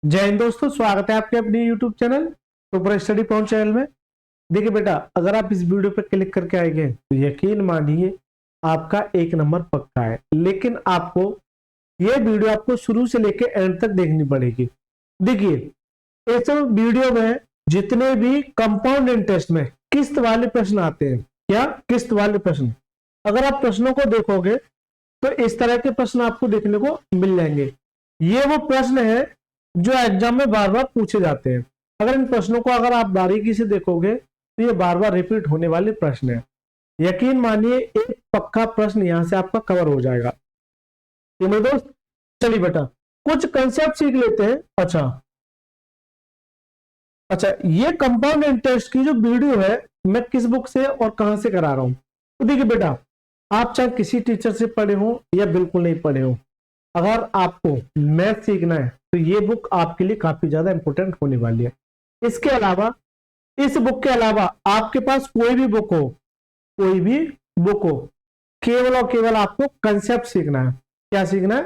जय हिंद दोस्तों, स्वागत है आपके अपने YouTube channel super study point channel में। देखिए बेटा, अगर आप इस वीडियो पर क्लिक करके आएंगे तो यकीन मानिए आपका एक नंबर पक्का है। लेकिन आपको ये वीडियो आपको शुरू से लेकर एंड तक देखनी पड़ेगी। देखिए, इस वीडियो में जितने भी कंपाउंड इंटरेस्ट में किस्त वाले प्रश्न आते हैं, क्या किस्त वाले प्रश्न, अगर आप प्रश्नों को देखोगे तो इस तरह के प्रश्न आपको देखने को मिल जाएंगे। ये वो प्रश्न है जो एग्जाम में बार बार पूछे जाते हैं। अगर इन प्रश्नों को अगर आप बारीकी से देखोगे तो ये बार बार रिपीट होने वाले प्रश्न है। यकीन मानिए एक पक्का प्रश्न यहां से आपका कवर हो जाएगा। तो मेरे दोस्त, चलिए बेटा कुछ कंसेप्ट सीख लेते हैं। अच्छा, ये कंपाउंड इंटरेस्ट की जो वीडियो है मैं किस बुक से और कहां से करा रहा हूं। तो देखिए बेटा, आप चाहे किसी टीचर से पढ़े हो या बिल्कुल नहीं पढ़े हो, अगर आपको मैथ सीखना है तो ये बुक आपके लिए काफी ज्यादा इंपॉर्टेंट होने वाली है। इसके अलावा, इस बुक के अलावा आपके पास कोई भी बुक हो, कोई भी बुक हो, केवल और केवल आपको कंसेप्ट सीखना है। क्या सीखना है?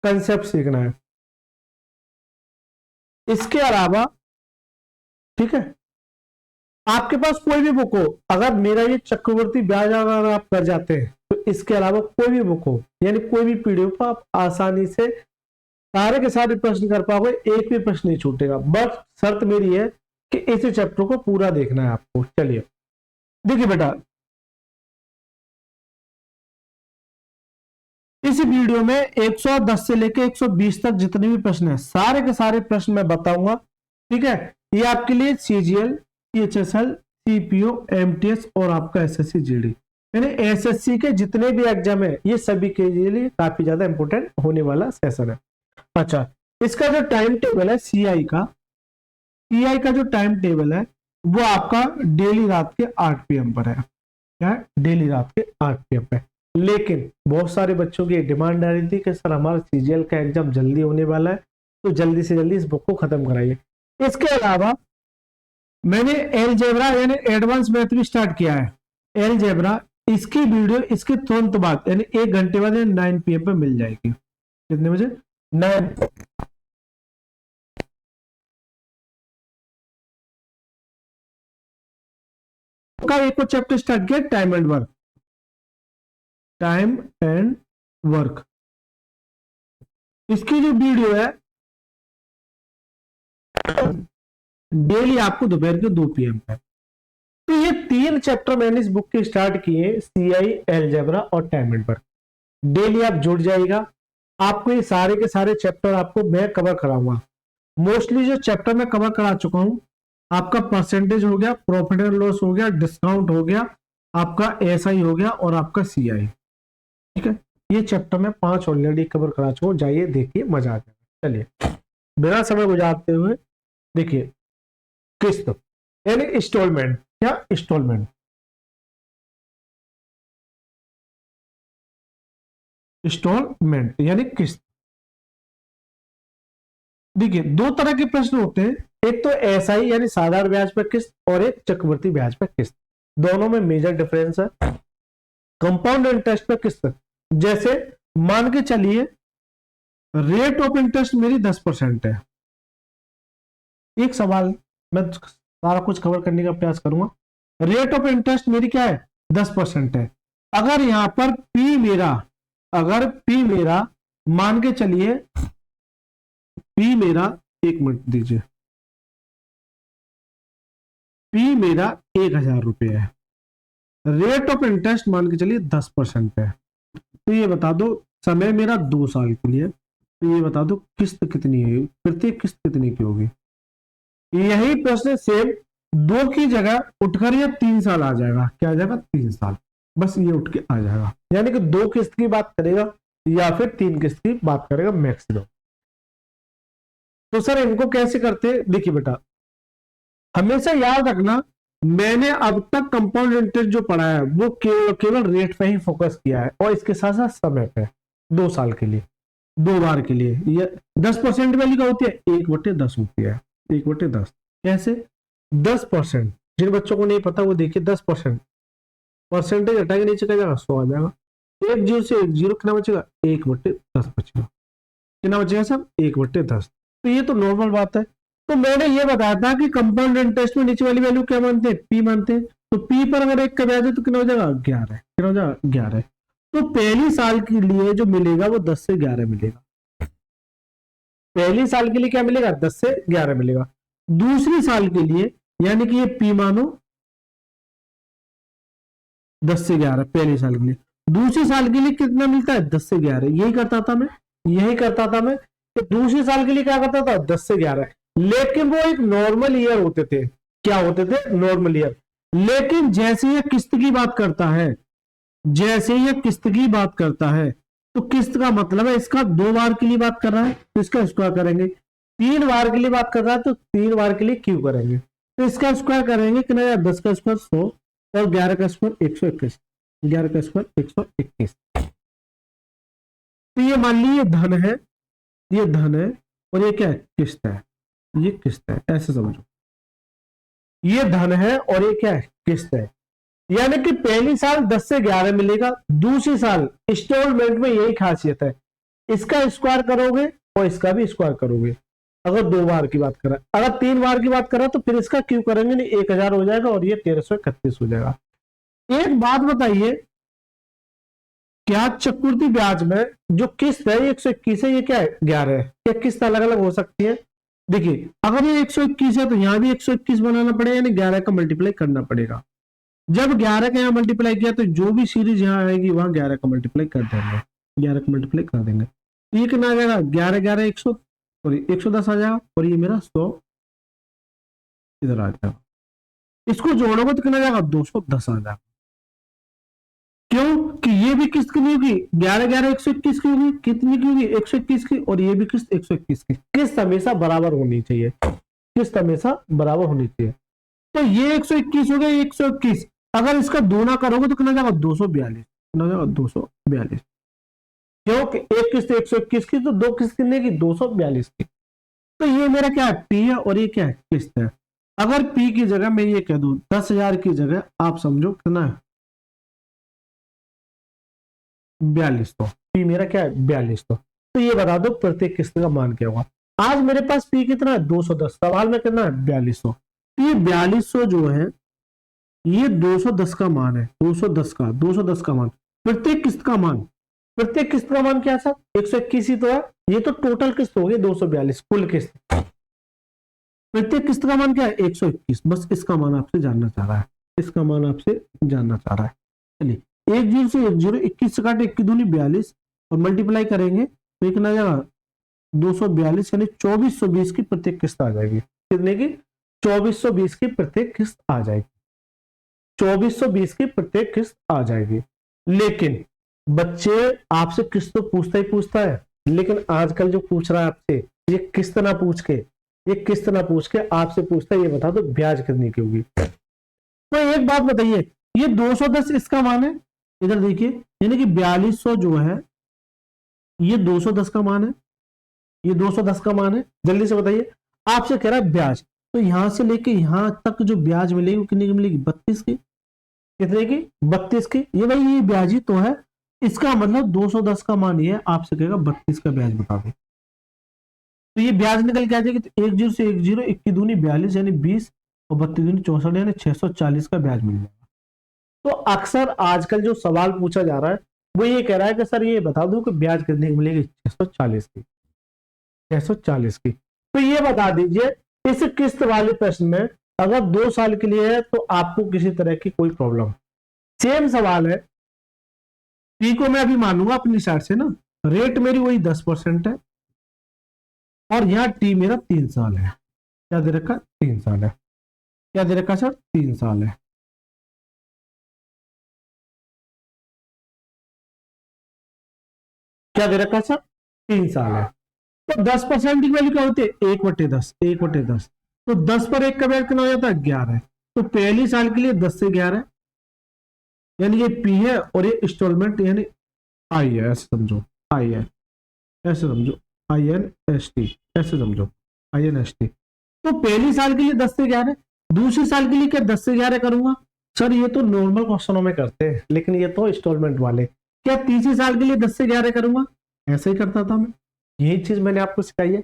कंसेप्ट सीखना है। इसके अलावा, ठीक है, आपके पास कोई भी बुक हो, अगर मेरा ये चक्रवर्ती ब्याज अगर आप कर जाते हैं तो इसके अलावा कोई भी बुक हो, यानी कोई भी पीडीएफ आप आसानी से सारे के सारे प्रश्न कर पाओगे, एक भी प्रश्न नहीं छूटेगा। बस शर्त मेरी है कि इस चैप्टर को पूरा देखना है आपको। चलिए देखिए बेटा, इस वीडियो में 110 से लेकर 120 तक जितने भी प्रश्न हैं, सारे के सारे प्रश्न मैं बताऊंगा। ठीक है, ये आपके लिए सीजीएल, सीएचएसएल, सीपीओ, एमटीएस और आपका एसएससी जीडी, यानी एसएससी के जितने भी एग्जाम है ये सभी के लिए काफी ज्यादा इंपॉर्टेंट होने वाला सेशन है। अच्छा, इसका जो टाइम टेबल है सीआई का जो टाइम टेबल है वो आपका डेली रात के 8 PM पर है। क्या है? डेली रात के 8 PM पे। लेकिन बहुत सारे बच्चों की डिमांड आ रही थी कि सर हमारा सीजीएल का एग्जाम जल्दी होने वाला है, तो जल्दी से जल्दी इस बुक को खत्म कराइए। इसके अलावा मैंने एलजेब्रा यानी एडवांस मैथ भी स्टार्ट किया है। एलजेब्रा, इसकी वीडियो इसके तुरंत बाद यानी 1 घंटे बाद 9 PM पे मिल जाएगी। कितने बजे? 9। का एक और चैप्टर स्टार्ट किया, time and work. Time and work, इसकी जो वीडियो है डेली आपको दोपहर के 2 PM पे। तो ये 3 चैप्टर मैंने इस बुक के स्टार्ट किए, सीआई, एलजेब्रा और टाइम एंड वर्क। डेली आप जुड़ जाएगा, आपको ये सारे के सारे चैप्टर आपको मैं कवर कराऊंगा। मोस्टली जो चैप्टर मैं कवर करा चुका हूं, आपका परसेंटेज हो गया, प्रॉफिट एंड लॉस हो गया, डिस्काउंट हो गया, आपका एसआई हो गया और आपका सीआई। ठीक है, ये चैप्टर में 5 ऑलरेडी कवर करा चुका हूं, जाइए देखिए, मजा आ जाएगा। चलिए बिना समय गुजारते हुए देखिए, किस्त यानी इंस्टॉलमेंट। क्या? इंस्टॉलमेंट। इंस्टॉलमेंट यानी किस्त। देखिए, 2 तरह के प्रश्न होते हैं, एक तो एसआई यानी साधारण ब्याज पर किस्त और एक चक्रवृद्धि ब्याज पर किस्त। दोनों में मेजर डिफरेंस है। कंपाउंड इंटरेस्ट पर किस्त, जैसे मान के चलिए रेट ऑफ इंटरेस्ट मेरी 10% है। एक सवाल, मैं सारा कुछ कवर करने का प्रयास करूंगा। रेट ऑफ इंटरेस्ट मेरी क्या है? 10% है। अगर यहां पर पी मेरा मान के चलिए, पी मेरा, एक मिनट दीजिए, पी मेरा 1000 रुपये है, रेट ऑफ इंटरेस्ट मान के चलिए 10% है। तो ये बता दो, समय मेरा 2 साल के लिए, तो ये बता दो किस्त कितनी है, प्रत्येक किस्त कितनी की होगी। यही प्रश्न सेम 2 की जगह उठकर ये 3 साल आ जाएगा। क्या आ जाएगा? 3 साल। बस ये उठ के आ जाएगा, यानी कि 2 किस्त की बात करेगा या फिर 3 किस्त की बात करेगा मैक्सिमम। तो सर इनको कैसे करते हैं? देखिए बेटा, हमेशा याद रखना, मैंने अब तक कंपाउंड इंटरेस्ट जो पढ़ा है वो केवल रेट पे ही फोकस किया है और इसके साथ साथ समय पे। 2 साल के लिए, 2 बार के लिए। ये 10% वैल्यू क्या होती है? 1/10 होती है। 1/10 कैसे? 10%, जिन बच्चों को नहीं पता वो देखिए, 10% परसेंटेज हटाएंगे, नीचे क्या जाएगा? 100 आ जाएगा। 1 0 से 1 0 कितना बचेगा? 1/10 बचेगा। कितना बचेगा सब? 1/10। तो ये तो नॉर्मल बात है। तो मैंने ये बताया था कि कंपाउंड इंटरेस्ट में नीचे वाली वैल्यू क्या मानते हैं, पी मानते हैं। तो पी पर अगर एक का ब्याज है तो कितना हो जाएगा, 11। कितना हो जाएगा, 11। तो पहली साल के लिए जो मिलेगा वो 10 से 11 मिलेगा। पहली साल के लिए क्या मिलेगा, 10 से 11 मिलेगा। दूसरी साल के लिए यानी कि ये पी मानो 10 से 11 पहले साल के लिए। दूसरे साल के लिए कितना मिलता है, 10 से 11। यही करता था मैं, यही करता था मैं कि दूसरे साल के लिए क्या करता था, 10 से 11। लेकिन वो एक नॉर्मल ईयर होते थे। क्या होते थे, नॉर्मल ईयर। लेकिन जैसे ये किस्त की बात करता है, जैसे ये किस्त की बात करता है, तो किस्त का मतलब है इसका 2 बार के लिए बात कर रहा है तो इसका स्क्वायर करेंगे। 3 बार के लिए बात कर रहा है तो 3 बार के लिए क्यों करेंगे। तो इसका स्क्वायर करेंगे कितना यार, 10 का स्क्वायर 100 और 11 का स्क्वायर 121। 11 का स्क्वायर 121। तो ये मान लीजिए धन है, ये धन है और ये क्या है, किस्त है। ये किस्त है, ऐसे समझो। ये धन है और ये क्या है, किस्त है। यानी कि पहली साल 10 से 11 मिलेगा, दूसरी साल इंस्टॉलमेंट में यही खासियत है, इसका स्क्वायर करोगे और इसका भी स्क्वायर करोगे। अगर 2 बार की बात करें, अगर 3 बार की बात करें तो फिर इसका क्यों करेंगे नहीं, 1000 हो जाएगा और ये 1331 हो जाएगा। एक बात बताइए, क्या चक्रवृद्धि ब्याज में जो किस्त है 121 है, ये क्या है, 11 है। क्या किस्त अलग अलग हो सकती है। देखिए अगर ये 121 है तो यहां भी 121 बनाना पड़ेगा, यानी 11 का मल्टीप्लाई करना पड़ेगा। जब 11 का यहाँ मल्टीप्लाई किया तो जो भी सीरीज यहाँ आएगी वहां 11 का मल्टीप्लाई कर देंगे, 11 का मल्टीप्लाई कर देंगे। तो ये कितना आ जाएगा, 11 11 100 और 110 आ जाएगा और ये मेरा 100 इधर आ जाएगा। इसको जोड़ोगे तो कितना जाएगा, 210 आ जाएगा। क्यों कि ये भी किस्त की नहीं होगी, 11 11 121 की होगी, कितनी की होगी, 121 की, और ये भी किस्त 121 की। किस्त हमेशा बराबर होनी चाहिए, किस्त हमेशा बराबर होनी चाहिए। तो ये 121 हो गया, 121। अगर इसका दूना करोगे तो कितना जाएगा, 242। कितना जाएगा, 242। क्योंकि एक किस्त 121 की तो दो किस्त कितने की, 242 की। तो ये मेरा क्या है, पी है और ये क्या है, किस्त है। अगर पी की जगह मैं ये कह दूं 10,000 की जगह आप समझो कितना है, 4200। पी मेरा क्या है, 4200। तो ये बता दो प्रत्येक किस्त का मान क्या होगा। आज मेरे पास पी कितना है, 210। सवाल में कितना है, 4200। ये 4200 जो है ये 210 का मान है, 210 का मान, प्रत्येक किस्त का मान। प्रत्येक किस्त का मान क्या सर, 121 ही तो है। ये तो टोटल किस्त होगी 242 कुल किस्त। प्रत्येक किस्त का मान क्या है, 121। बस इसका मान आपसे जानना चाह रहा है, इसका मान आपसे जानना चाह रहा है। चलिए 10 से 10, 21 से काटे 21 दूनी 42 और मल्टीप्लाई करेंगे तो ये कितना जाएगा, 242 यानी 2420 की प्रत्येक किस्त आ जाएगी। कितने की, 2420 की प्रत्येक किस्त आ जाएगी। 2420 की प्रत्येक किस्त आ जाएगी। लेकिन बच्चे आपसे किस्त तो पूछता ही पूछता है, लेकिन आजकल जो पूछ रहा है आपसे, ये किस्त ना पूछ के, ये किस्त ना पूछ के आपसे पूछता है ये बता दो ब्याज कितनी की होगी। तो एक बात बताइए, ये 210 इसका मान है, इधर देखिए, यानी कि 4200 जो है ये 210 का मान है, ये 210 का मान है। जल्दी से बताइए, आपसे कह रहा है ब्याज, तो यहां से लेके यहां तक जो ब्याज मिलेगी वो कितने की मिलेगी, 32 की। कितने की, 32 की। ये भाई ये ब्याज ही तो है, इसका मतलब 210 का मान ये है, आपसे कहेगा 32 का ब्याज बता दो। तो ये ब्याज निकल के आ जाएगी, तो 10 से 10, 21 दूनी 42 यानी 20 और 32 दूनी 64 यानी 640 का ब्याज मिल जाएगा। तो अक्सर आजकल जो सवाल पूछा जा रहा है वो ये कह रहा है कि सर ये बता दो कि ब्याज कितने की मिलेगी, 640 की, 640 की। तो ये बता दीजिए इस किस्त वाले प्रश्न में अगर 2 साल के लिए है तो आपको किसी तरह की कोई प्रॉब्लम। सेम सवाल है, पी को मैं अभी मानूंगा अपनी साइड से ना, रेट मेरी वही 10% है और यहाँ टी मेरा 3 साल है। क्या दे रखा, 3 साल है। क्या दे रखा सर, 3 साल है। क्या दे रखा सर, 3 साल है। तो 10% की वैल्यू क्या होती है, 1/10, 1/10। तो 10 पर 1 का ब्याज कितना हो जाता है, 11। तो पहली साल के लिए 10 से 11 यानी ये पी है और ये इंस्टॉलमेंट यानी आई है, ऐसे समझो, आई है, ऐसे समझो, INST, ऐसे समझो, INST। तो पहली साल के लिए 10 से 11, दूसरी साल के लिए क्या 10 से 11 करूंगा। सर ये तो नॉर्मल क्वेश्चनों में करते हैं, लेकिन ये तो इंस्टॉलमेंट वाले। क्या तीसरी साल के लिए 10 से 11 करूंगा, ऐसे ही करता था मैं, यही चीज मैंने आपको सिखाई है।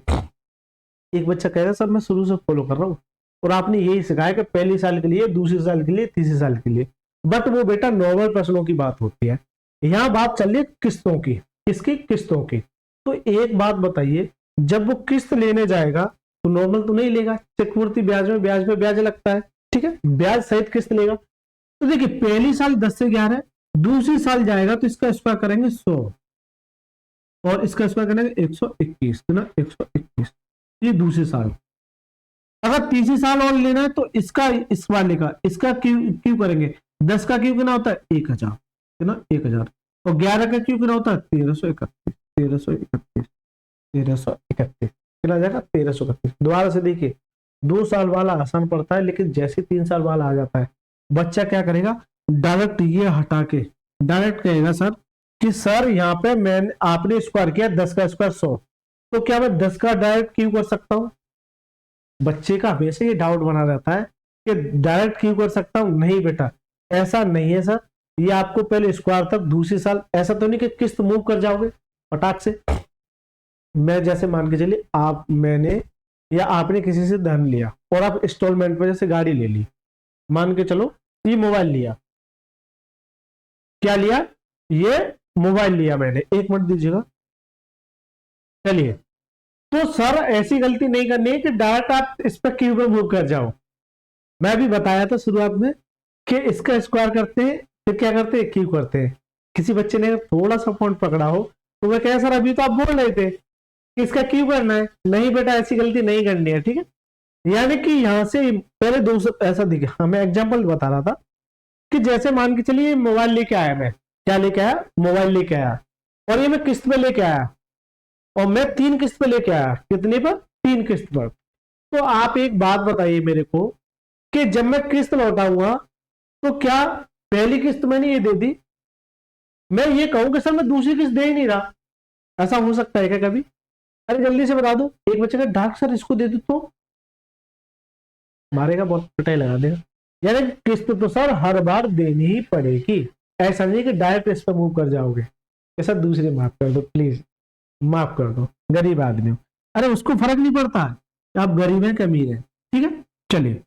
एक बच्चा कहेगा सर मैं शुरू से फॉलो कर रहा हूँ और आपने यही सिखाया कि पहली साल के लिए, दूसरी साल के लिए, तीसरी साल के लिए, बट वो बेटा नॉर्मल प्रश्नों की बात होती है। यहाँ बात चल रही है किस्तों की। किसकी? किस्तों की। तो एक बात बताइए, जब वो किस्त लेने जाएगा तो नॉर्मल तो नहीं लेगा, चक्रवृद्धि ब्याज में ब्याज पे ब्याज लगता है, ठीक है, ब्याज सहित किस्त लेगा। तो देखिए पहली साल 10 से 11, दूसरी साल जाएगा तो इसका स्क्वायर करेंगे 100 और इसका स्क्वायर करेंगे 121 ना, 121। ये दूसरी साल। अगर तीसरी साल और लेना है तो इसका, इस वाले का, इसका क्यों करेंगे, 10 का क्यों कितना होता है 1000, है ना, 1000, और 11 का क्यों कितना होता है 1331, 1331, 1331 कितना जाएगा 1331। दोबारा से देखिए, 2 साल वाला आसान पड़ता है, लेकिन जैसे 3 साल वाला आ जाता है बच्चा क्या करेगा, डायरेक्ट ये हटा के डायरेक्ट कहेगा सर कि सर यहाँ पे मैंने, आपने स्क्वायर किया 10 का स्क्वायर 100, तो क्या मैं 10 का डायरेक्ट क्यों कर सकता हूं। बच्चे का हमेशा ये डाउट बना रहता है कि डायरेक्ट क्यों कर सकता हूं। नहीं बेटा, ऐसा नहीं है सर, ये आपको पहले स्क्वायर तक, दूसरी साल ऐसा तो नहीं कि किस्त मूव कर जाओगे फटाक से। मैं जैसे मान के चलिए आप, मैंने या आपने किसी से धन लिया और आप इंस्टॉलमेंट पर जैसे गाड़ी ले ली, मान के चलो ये मोबाइल लिया, क्या लिया, ये मोबाइल लिया मैंने, 1 मिनट दीजिएगा। चलिए, तो सर ऐसी गलती नहीं करनी है कि डायरेक्ट आप इस पर क्यू पे मूव कर जाओ। मैं भी बताया था शुरुआत में कि इसका स्क्वायर करते हैं, फिर क्या करते हैं, क्यू करते हैं। किसी बच्चे ने थोड़ा सा पॉइंट पकड़ा हो तो वह कहे सर अभी तो आप बोल रहे थे कि इसका क्यू करना है। नहीं बेटा, ऐसी गलती नहीं करनी है, ठीक है। यानी कि यहां से पहले दो, ऐसा दिखे, हमें एग्जाम्पल बता रहा था कि जैसे मान के चलिए मोबाइल लेके आया, मैं क्या लेके आया, मोबाइल लेके आया, और ये मैं किस्त पे लेके आया, और मैं 3 किस्त पे लेके आया, कितने पर, 3 किस्त पर। तो आप एक बात बताइए मेरे को कि जब मैं किस्त लौटाऊंगा तो क्या पहली किस्त मैंने ये दे दी, मैं ये कहूं कि सर मैं दूसरी किस्त दे ही नहीं रहा, ऐसा हो सकता है क्या कभी। अरे जल्दी से बता दो, एक बच्चे का डार्क सर इसको दे दो तो मारेगा, बहुत पिटाई लगा देगा। यानी किस्त तो सर हर बार देनी ही पड़ेगी, ऐसा नहीं कि डायरेक्ट इस पर मूव कर जाओगे कि सर दूसरी माफ कर दो प्लीज, माफ कर दो, गरीब आदमी हो। अरे उसको फर्क नहीं पड़ता आप गरीब हैं कि अमीर हैं, ठीक है। चलिए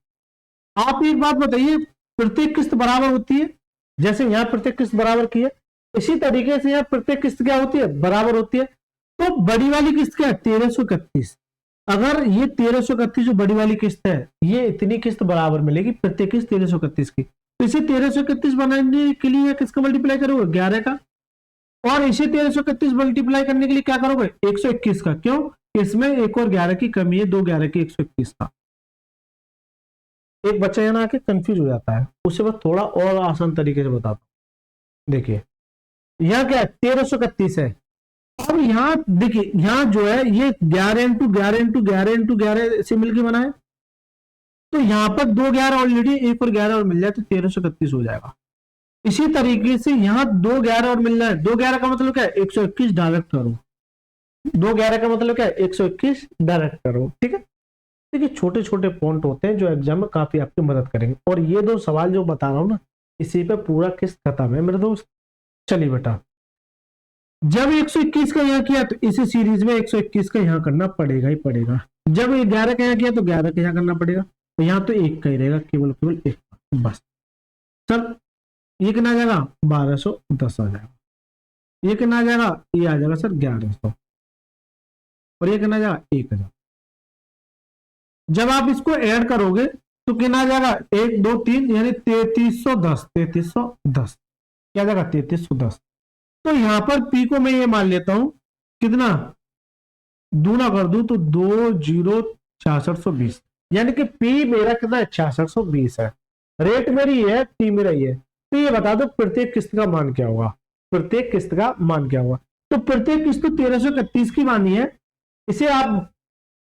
आप एक बात बताइए, प्रत्येक किस्त बराबर होती है, जैसे यहाँ प्रत्येक किस्त बराबर की है, इसी तरीके से यहाँ प्रत्येक किस्त क्या होती है, बराबर होती है। तो बड़ी वाली किस्त क्या है 1331। अगर ये 1331 जो बड़ी वाली किस्त है, ये इतनी किस्त बराबर मिलेगी प्रत्येक किस्त 1331 की। तो इसे 1331 बनाने के लिए किसका मल्टीप्लाई करोगे 11 का, और इसे 1331 मल्टीप्लाई करने के लिए क्या करोगे 121 का। क्यों, इसमें एक और 11 की कमी है, 2 11 की 121 का। एक बच्चा यहाँ आके कंफ्यूज हो जाता है, उसे बस थोड़ा और आसान तरीके से बताता हूं। देखिए यहाँ क्या है 1331 है, अब यहाँ देखिए यहाँ जो है ये 11 इंटू 11 इंटू 11 इंटू 11 से मिलकर बना है, तो यहाँ पर 2 11 ऑलरेडी, एक और 11 और मिल जाए तो 1331 हो जाएगा। इसी तरीके से यहाँ 2 11 और मिल रहा है, 2 11 का मतलब क्या है 121 डायरेक्ट करो, 2 11 का मतलब क्या है 121 डायरेक्ट करो, ठीक है। देखिए छोटे छोटे पॉइंट होते हैं जो एग्जाम में काफी आपकी मदद करेंगे, और ये 2 सवाल जो बता रहा हूं ना, इसी पे पूरा किस्त खत्म है मेरे दोस्त। चलिए बेटा, जब 121 का यहाँ किया तो इसी सीरीज में 121 का यहाँ करना पड़ेगा ही पड़ेगा। जब 11 का यहाँ किया तो 11 का यहाँ करना पड़ेगा, तो यहाँ तो 1 का ही रहेगा, केवल केवल 1 बस। सर ये कितना आ जाएगा 1210 आ जाएगा, ये कितना आ जाएगा, ये आ जाएगा सर 1100, और ये कितना आ जाएगा 1000। जब आप इसको ऐड करोगे तो कितना आ जाएगा 1 2 3 यानी 3310, 3310 क्या जाएगा 3310। तो यहां पर पी को मैं ये मान लेता हूं कितना, दूना कर दूं तो 20 6620, यानी कि पी मेरा कितना है 6620 है, रेट मेरी है, पी मेरा ये है। तो ये बता दो प्रत्येक किस्त का मान क्या होगा, प्रत्येक किस्त का मान क्या होगा। तो प्रत्येक किस्त तो 1331 की मानी है, इसे आप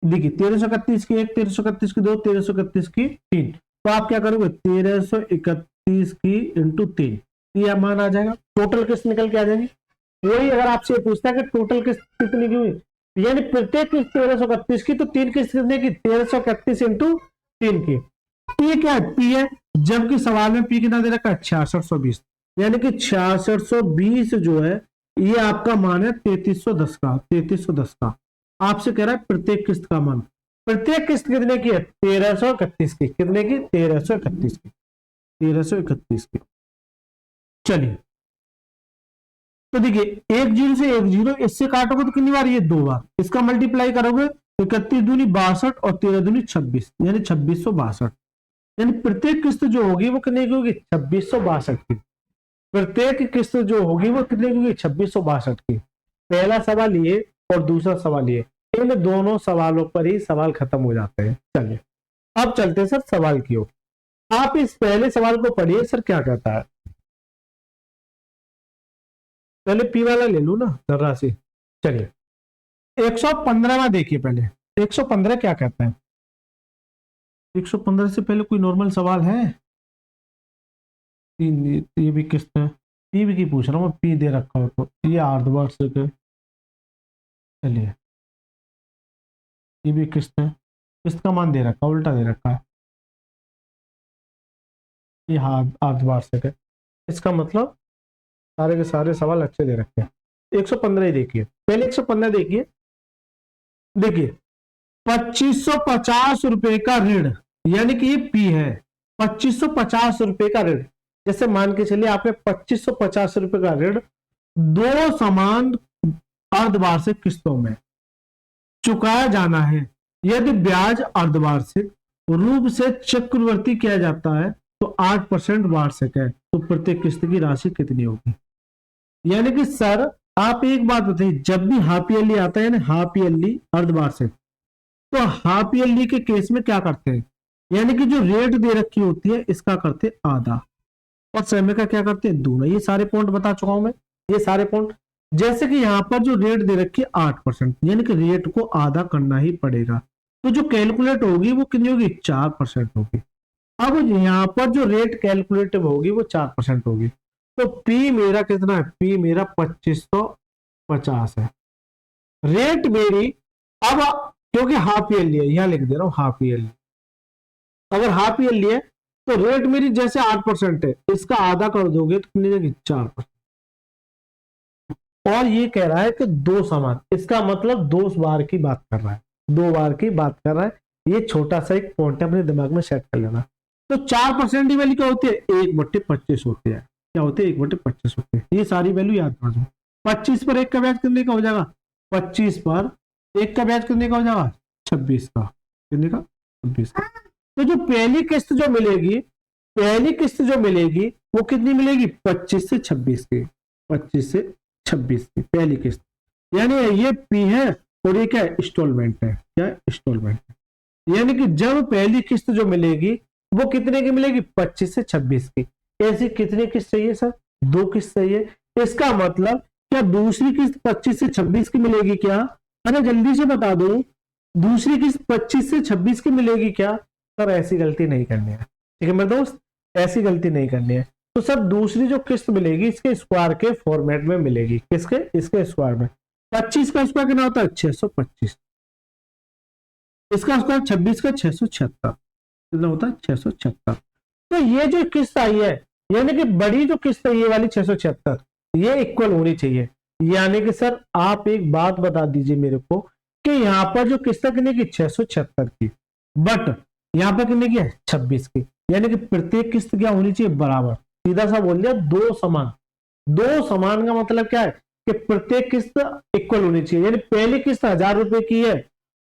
देखिए 1331 की 1, 1331 की 2, 1331 की 3, तो आप क्या करोगे 1331 की इंटू 3, ये मान आ जाएगा, टोटल किस्त निकल के आ जाएगी। वही अगर आपसे पूछता है कि टोटल किस्त कितनी की हुई, यानी प्रत्येक किस्त 1331 की, तो 3 किस्त कितने की 1331 इंटू 3 की। तो ये क्या है पी है, जबकि सवाल में पी कितना दे रखा है 6620, यानी कि 6620 जो है ये आपका मान है 3310 का, 3310 का। आपसे कह रहा है प्रत्येक किस्त का मान, प्रत्येक किस्त कितने की है? 1331 की। कितने की? 1331 की। 1331 की। चलिए, तो देखिए 10 से 10, इससे काटोगे तो कितनी बार? ये 2 बार। इसका मल्टीप्लाई करोगे तो 31 दूनी 62 और 13 दूनी 26, यानी 2662। यानी प्रत्येक किस्त जो होगी वो कितने की होगी? 2662 की। प्रत्येक किस्त जो होगी वो कितने की होगी? 2662 की। पहला सवाल ये और दूसरा सवाल ये, इन दोनों सवालों पर ही सवाल खत्म हो जाते हैं। चलिए अब चलते हैं सर सवाल की ओर। आप इस पहले सवाल को पढ़िए, सर क्या कहता है। पहले पी वाला ले लू ना धनराशि। चलिए 115वां देखिए पहले। 115 क्या कहता है? 115 से पहले कोई नॉर्मल सवाल है? ये भी किस्त है, पी भी की पूछ रहा हूँ, पी दे रखा हो तो ये अर्धवार्षिक। चलिए ये भी किस्त है, किस्त का मान दे रखा, उल्टा दे रखा है। ये हाँ अर्धवार्षिक है। इसका मतलब सारे के सारे सवाल अच्छे दे रखे हैं। 115 ही देखिए पहले। 115 देखिए। देखिए 2550 रुपए का ऋण, यानी कि ये पी है। 2550 रुपए का ऋण, जैसे मान के चलिए आपने 2550 रुपए का ऋण 2 समान अर्धवार्षिक किस्तों में चुकाया जाना है। यदि ब्याज अर्धवार्षिक रूप से चक्रवृद्धि किया जाता है तो 8% वार्षिक है, तो प्रत्येक किस्त की राशि कितनी होगी? यानी कि सर आप एक बात बताइए, जब भी हाफ ईयरली आता है ना, हाफ ईयरली अर्धवार्षिक, तो हाफ ईयरली के केस में क्या करते हैं? यानी कि जो रेट दे रखी होती है इसका करते आधा और समय का क्या करते हैं? दूना। ये सारे पॉइंट बता चुका हूं मैं, ये सारे पॉइंट। जैसे कि यहां पर जो रेट दे रखी है 8%, यानी कि रेट को आधा करना ही पड़ेगा, तो जो कैलकुलेट होगी वो कितनी होगी? 4% होगी। अब यहां पर जो रेट कैलकुलेटिव होगी वो 4% होगी। तो पी मेरा कितना है? पी मेरा 2550 है। रेट मेरी, अब क्योंकि हाफ ईयरली है यहां लिख दे रहा हूं हाफ ईयरली। अगर हाफ ईयरली है तो रेट मेरी जैसे 8% है, इसका आधा कर दोगे तो कितनी देगी? 4%। और ये कह रहा है कि 2 समान, इसका मतलब 2 बार की बात कर रहा है, 2 बार की बात कर रहा है। ये छोटा सा एक पॉइंट अपने दिमाग में सेट कर लेना। तो 4% की वैल्यू क्या होती है? 1/25 होती है। क्या होती है? 1/25 होती है। ये सारी वैल्यू याद कर दो। 25 पर 1 का ब्याज कितने का हो जाएगा? 25 पर 1 का ब्याज कितने का हो जाएगा? 26 का। कितने का? 26 का। तो जो पहली किस्त जो मिलेगी, पहली किस्त जो मिलेगी वो कितनी मिलेगी? 25 से 26 की। 25 से 26 की पहली किस्त, यानी ये पी है और ये क्या है? इंस्टॉलमेंट है। क्या? इंस्टॉलमेंट है। यानी कि जब पहली किस्त जो मिलेगी वो कितने की मिलेगी? 25 से 26 की। ऐसी कितनी किस्त चाहिए सर? 2 किस्त चाहिए। इसका मतलब क्या दूसरी किस्त 25 से 26 की मिलेगी क्या? अरे जल्दी से बता दो, दूसरी किस्त 25 से 26 की मिलेगी क्या? सर ऐसी गलती नहीं करनी है, ठीक है मेरे दोस्त, ऐसी गलती नहीं करनी है। तो सर दूसरी जो किस्त मिलेगी इसके स्क्वायर के फॉर्मेट में मिलेगी। किसके? इसके स्क्वायर में। 25 का स्क्वायर कितना होता है? 625। इसका स्क्वायर 26 का 676, कितना होता है? 676। तो ये जो किस्त आई है, यानी कि बड़ी जो किस्त है ये वाली 676, ये इक्वल होनी चाहिए। यानी कि सर आप एक बात बता दीजिए मेरे को कि यहाँ पर जो किस्त कितने की? 676 की, बट यहाँ पर कितने की है? 26 की। यानी कि प्रत्येक किस्त क्या होनी चाहिए? बराबर। सीधा सा बोल दिया, 2 समान। 2 समान का मतलब क्या है? कि प्रत्येक किस्त इक्वल होनी चाहिए। यानी पहली किस्त 1000 रुपए की है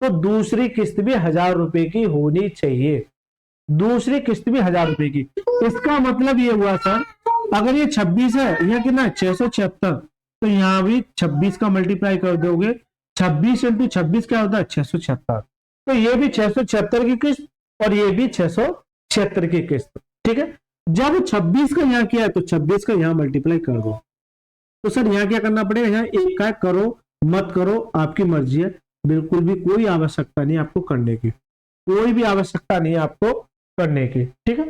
तो दूसरी किस्त भी 1000 रुपए की होनी चाहिए। दूसरी किस्त भी 1000 रुपए की। इसका मतलब ये हुआ सर, अगर ये 26 है, यह कितना है? 676, तो यहां भी 26 का मल्टीप्लाई कर दोगे। 26 इंटू 26 क्या होता है? 676। तो ये भी 676 की किस्त और ये भी 676 की किस्त। ठीक है, जब 26 का यहां किया है तो 26 का यहां मल्टीप्लाई कर दो। तो सर यहां क्या करना पड़ेगा? यहां एक का करो मत करो, आपकी मर्जी है। बिल्कुल भी कोई आवश्यकता नहीं आपको करने की, कोई भी आवश्यकता नहीं है आपको करने की। ठीक है,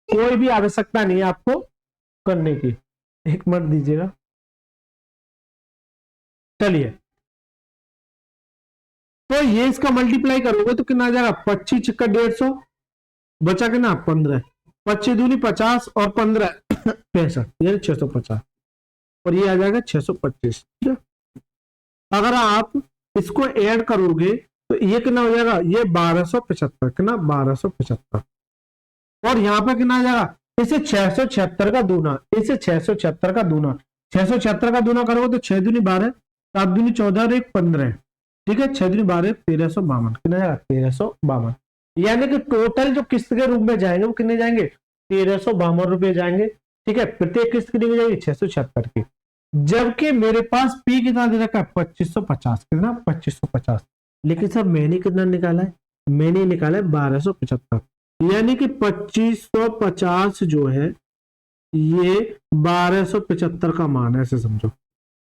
कोई भी आवश्यकता नहीं है आपको करने की। एक मिनट दीजिएगा। चलिए, तो ये इसका मल्टीप्लाई करोगे तो कितना आ जाएगा? 25 छिक्का 150, बचा के ना 15, 25 दूनी 50 और 15 65, यानी 650, और ये आ जाएगा 625। ठीक है, अगर आप इसको ऐड करोगे तो ये कितना हो जाएगा, ये 1275, कितना 1275, और यहाँ पे कितना आ जाएगा, इसे 676 का दूना, इसे 676 का दूना, 676 का दूना करोगे तो 6 दूनी 12, 7 दूनी 14 और 1 15, ठीक है, 6 दूनी 12, 1352, कितना जाएगा 1352, यानी कि टोटल जो किस्त के रूप में जाएंगे वो कितने जाएंगे, 1352 रुपए जाएंगे, ठीक है, प्रत्येक किस्त कितनी हो जाएगी 676 की। जबकि मेरे पास पी कितना दे रखा है 2550, कितना 2550, लेकिन सर मैंने कितना निकाला है, मैंने निकाला है 1275, यानी कि 2550 जो है ये 1275 का मान है, ऐसे समझो।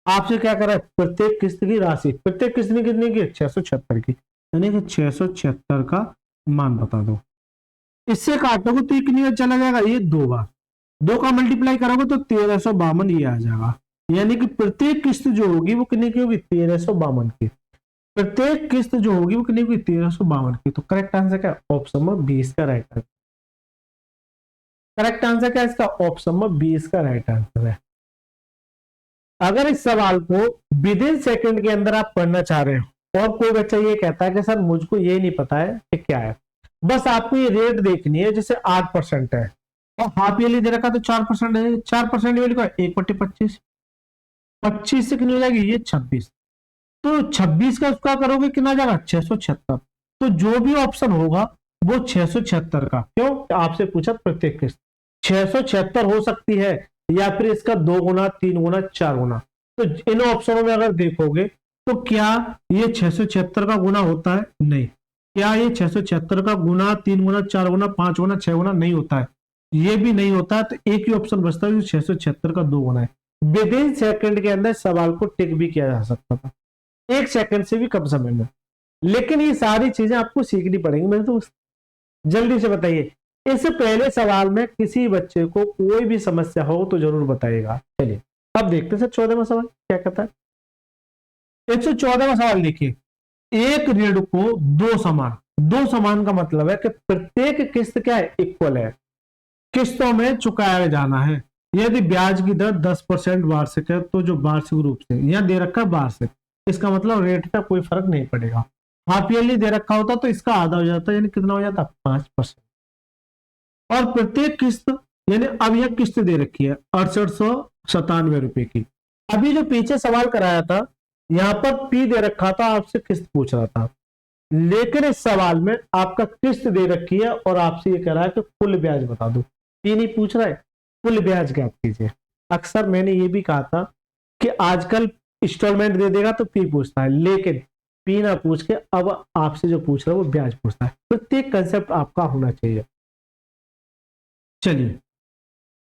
आपसे क्या करा है, प्रत्येक किस्त की राशि, प्रत्येक किस्त ने कितने की 676 की, यानी कि 676 का मान बता दो। इससे काटोगे तो कितनी बार चला जाएगा, ये 2 बार, 2 का मल्टीप्लाई करोगे तो 1352 ये आ जाएगा, यानी कि प्रत्येक किस्त जो होगी वो कितने की होगी 1352 की, प्रत्येक किस्त जो होगी वो कितनी की 1352 की। तो करेक्ट आंसर क्या, ऑप्शन नंबर 20 का राइट आंसर। करेक्ट आंसर क्या है इसका, ऑप्शन नंबर 20 का राइट आंसर है। अगर इस सवाल को विद इन सेकंड के अंदर आप पढ़ना चाह रहे हो और कोई बच्चा ये कहता है कि सर मुझको ये नहीं पता है कि क्या है, बस आपको ये रेट देखनी है, जैसे 8% है और हाफ ईयरली दे रखा तो 4% है, 4% वैल्यू का 1/25, 25 से कितनी हो जाएगी ये 26, तो 26 का उसका करोगे कितना जाएगा 676, तो जो भी ऑप्शन होगा वो 676 का, क्यों आपसे पूछा प्रत्येक किस्त 676 हो सकती है या फिर इसका 2 गुना 3 गुना 4 गुना। तो इन ऑप्शनों में अगर देखोगे तो क्या ये 676 का गुना होता है, नहीं, क्या ये 676 का गुना 3 गुना 4 गुना 5 गुना 6 गुना नहीं होता है, ये भी नहीं होता है, तो एक ही ऑप्शन बचता है 676 का 2 गुना है। विद इन सेकंड के अंदर सवाल को टिक भी किया जा सकता था, 1 सेकंड से भी कम समय में, लेकिन ये सारी चीजें आपको सीखनी पड़ेंगी मेरे दोस्त। जल्दी से बताइए, इस पहले सवाल में किसी बच्चे को कोई भी समस्या हो तो जरूर बताइएगा। चलिए अब देखते हैं 14वां सवाल क्या कहता है। 114वां सवाल देखिए, एक ऋण को दो समान का मतलब है कि प्रत्येक किस्त क्या है इक्वल है, किस्तों में चुकाया जाना है। यदि ब्याज की दर 10% वार्षिक है तो जो वार्षिक रूप से यहां दे रखा है वार्षिक, इसका मतलब रेट का कोई फर्क नहीं पड़ेगा। हाफ ईयरली दे रखा होता तो इसका आधा हो जाता, यानी कितना हो जाता 5%। और प्रत्येक किस्त, यानी अब यह किस्त दे रखी है 6897 रुपए की। अभी जो पीछे सवाल कराया था यहां पर पी दे रखा था, आपसे किस्त पूछ रहा था, लेकिन इस सवाल में आपका किस्त दे रखी है और आपसे ये कह रहा है कि कुल ब्याज बता दो। पी नहीं पूछ रहा है, कुल ब्याज ज्ञात कीजिए। अक्सर मैंने ये भी कहा था कि आजकल इंस्टॉलमेंट दे देगा तो पी पूछता है, लेकिन पी ना पूछ के अब आपसे जो पूछ रहा है वो ब्याज पूछता है। प्रत्येक कंसेप्ट आपका होना चाहिए। चलिए,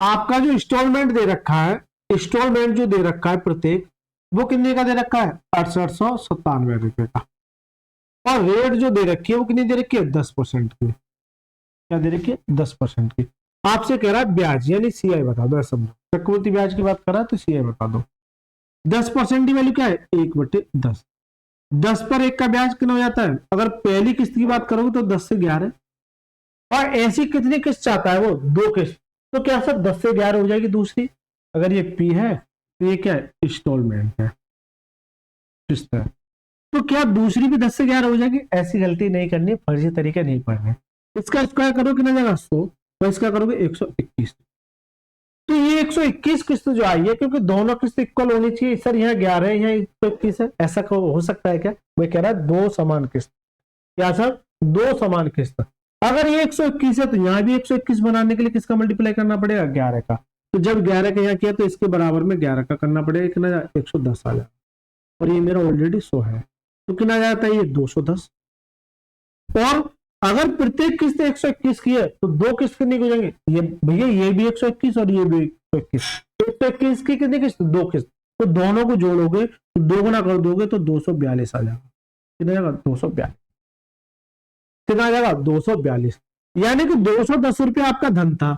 आपका जो इंस्टॉलमेंट दे रखा है, इंस्टॉलमेंट जो दे रखा है प्रत्येक, वो कितने का दे रखा है 6897 रुपए का, और रेट जो दे रखी है वो कितनी दे रखी है 10% की। क्या दे रखी है 10% की। आपसे कह रहा है ब्याज यानी सीआई बता दो, समझो चक्रवृद्धि ब्याज की बात कर रहा है तो सीआई बता दो। 10% की वैल्यू क्या है 1/10, 10 पर 1 का ब्याज कितना हो जाता है। अगर पहली किस्त की बात करोगे तो 10 से 11, और ऐसी कितनी किस्त चाहता है वो 2 किस्त, तो क्या सर 10 से 11 हो जाएगी दूसरी। अगर ये पी है तो ये क्या है इंस्टॉलमेंट है, किस्त है, तो क्या दूसरी भी 10 से 11 हो जाएगी। ऐसी गलती नहीं करनी, फर्जी तरीके नहीं पढ़ने। इसका स्क्वायर करो कितना जाएगा 100, तो इसका करोगे 121। तो ये 121 किस्त जो आई है, क्योंकि दोनों किस्त इक्वल होनी चाहिए। सर यहाँ 11 है यहाँ 121 है, ऐसा हो सकता है क्या। मैं कह रहा है 2 समान किस्त। क्या सर 2 समान किस्त। अगर ये 121 है तो यहाँ भी 121 बनाने के लिए किसका मल्टीप्लाई करना पड़ेगा 11 का। तो जब 11 का यहाँ किया तो इसके बराबर में 11 का करना पड़ेगा, कितना 110 आ जाएगा, और ये मेरा ऑलरेडी 100 है तो कितना जाता है ये 210। और अगर प्रत्येक किस्त 121 की है तो 2 किस्त कितनी हो जाएंगे, ये भैया ये भी 121 और ये भी 121, 121 की कितनी किस्त 2 किस्त, तो दोनों को जोड़ोगे तो 2 गुना कर दोगे तो 242 आ जाएगा। कितना जाएगा 242, कितना आ जाएगा 242, यानी कि 210 रुपये आपका धन था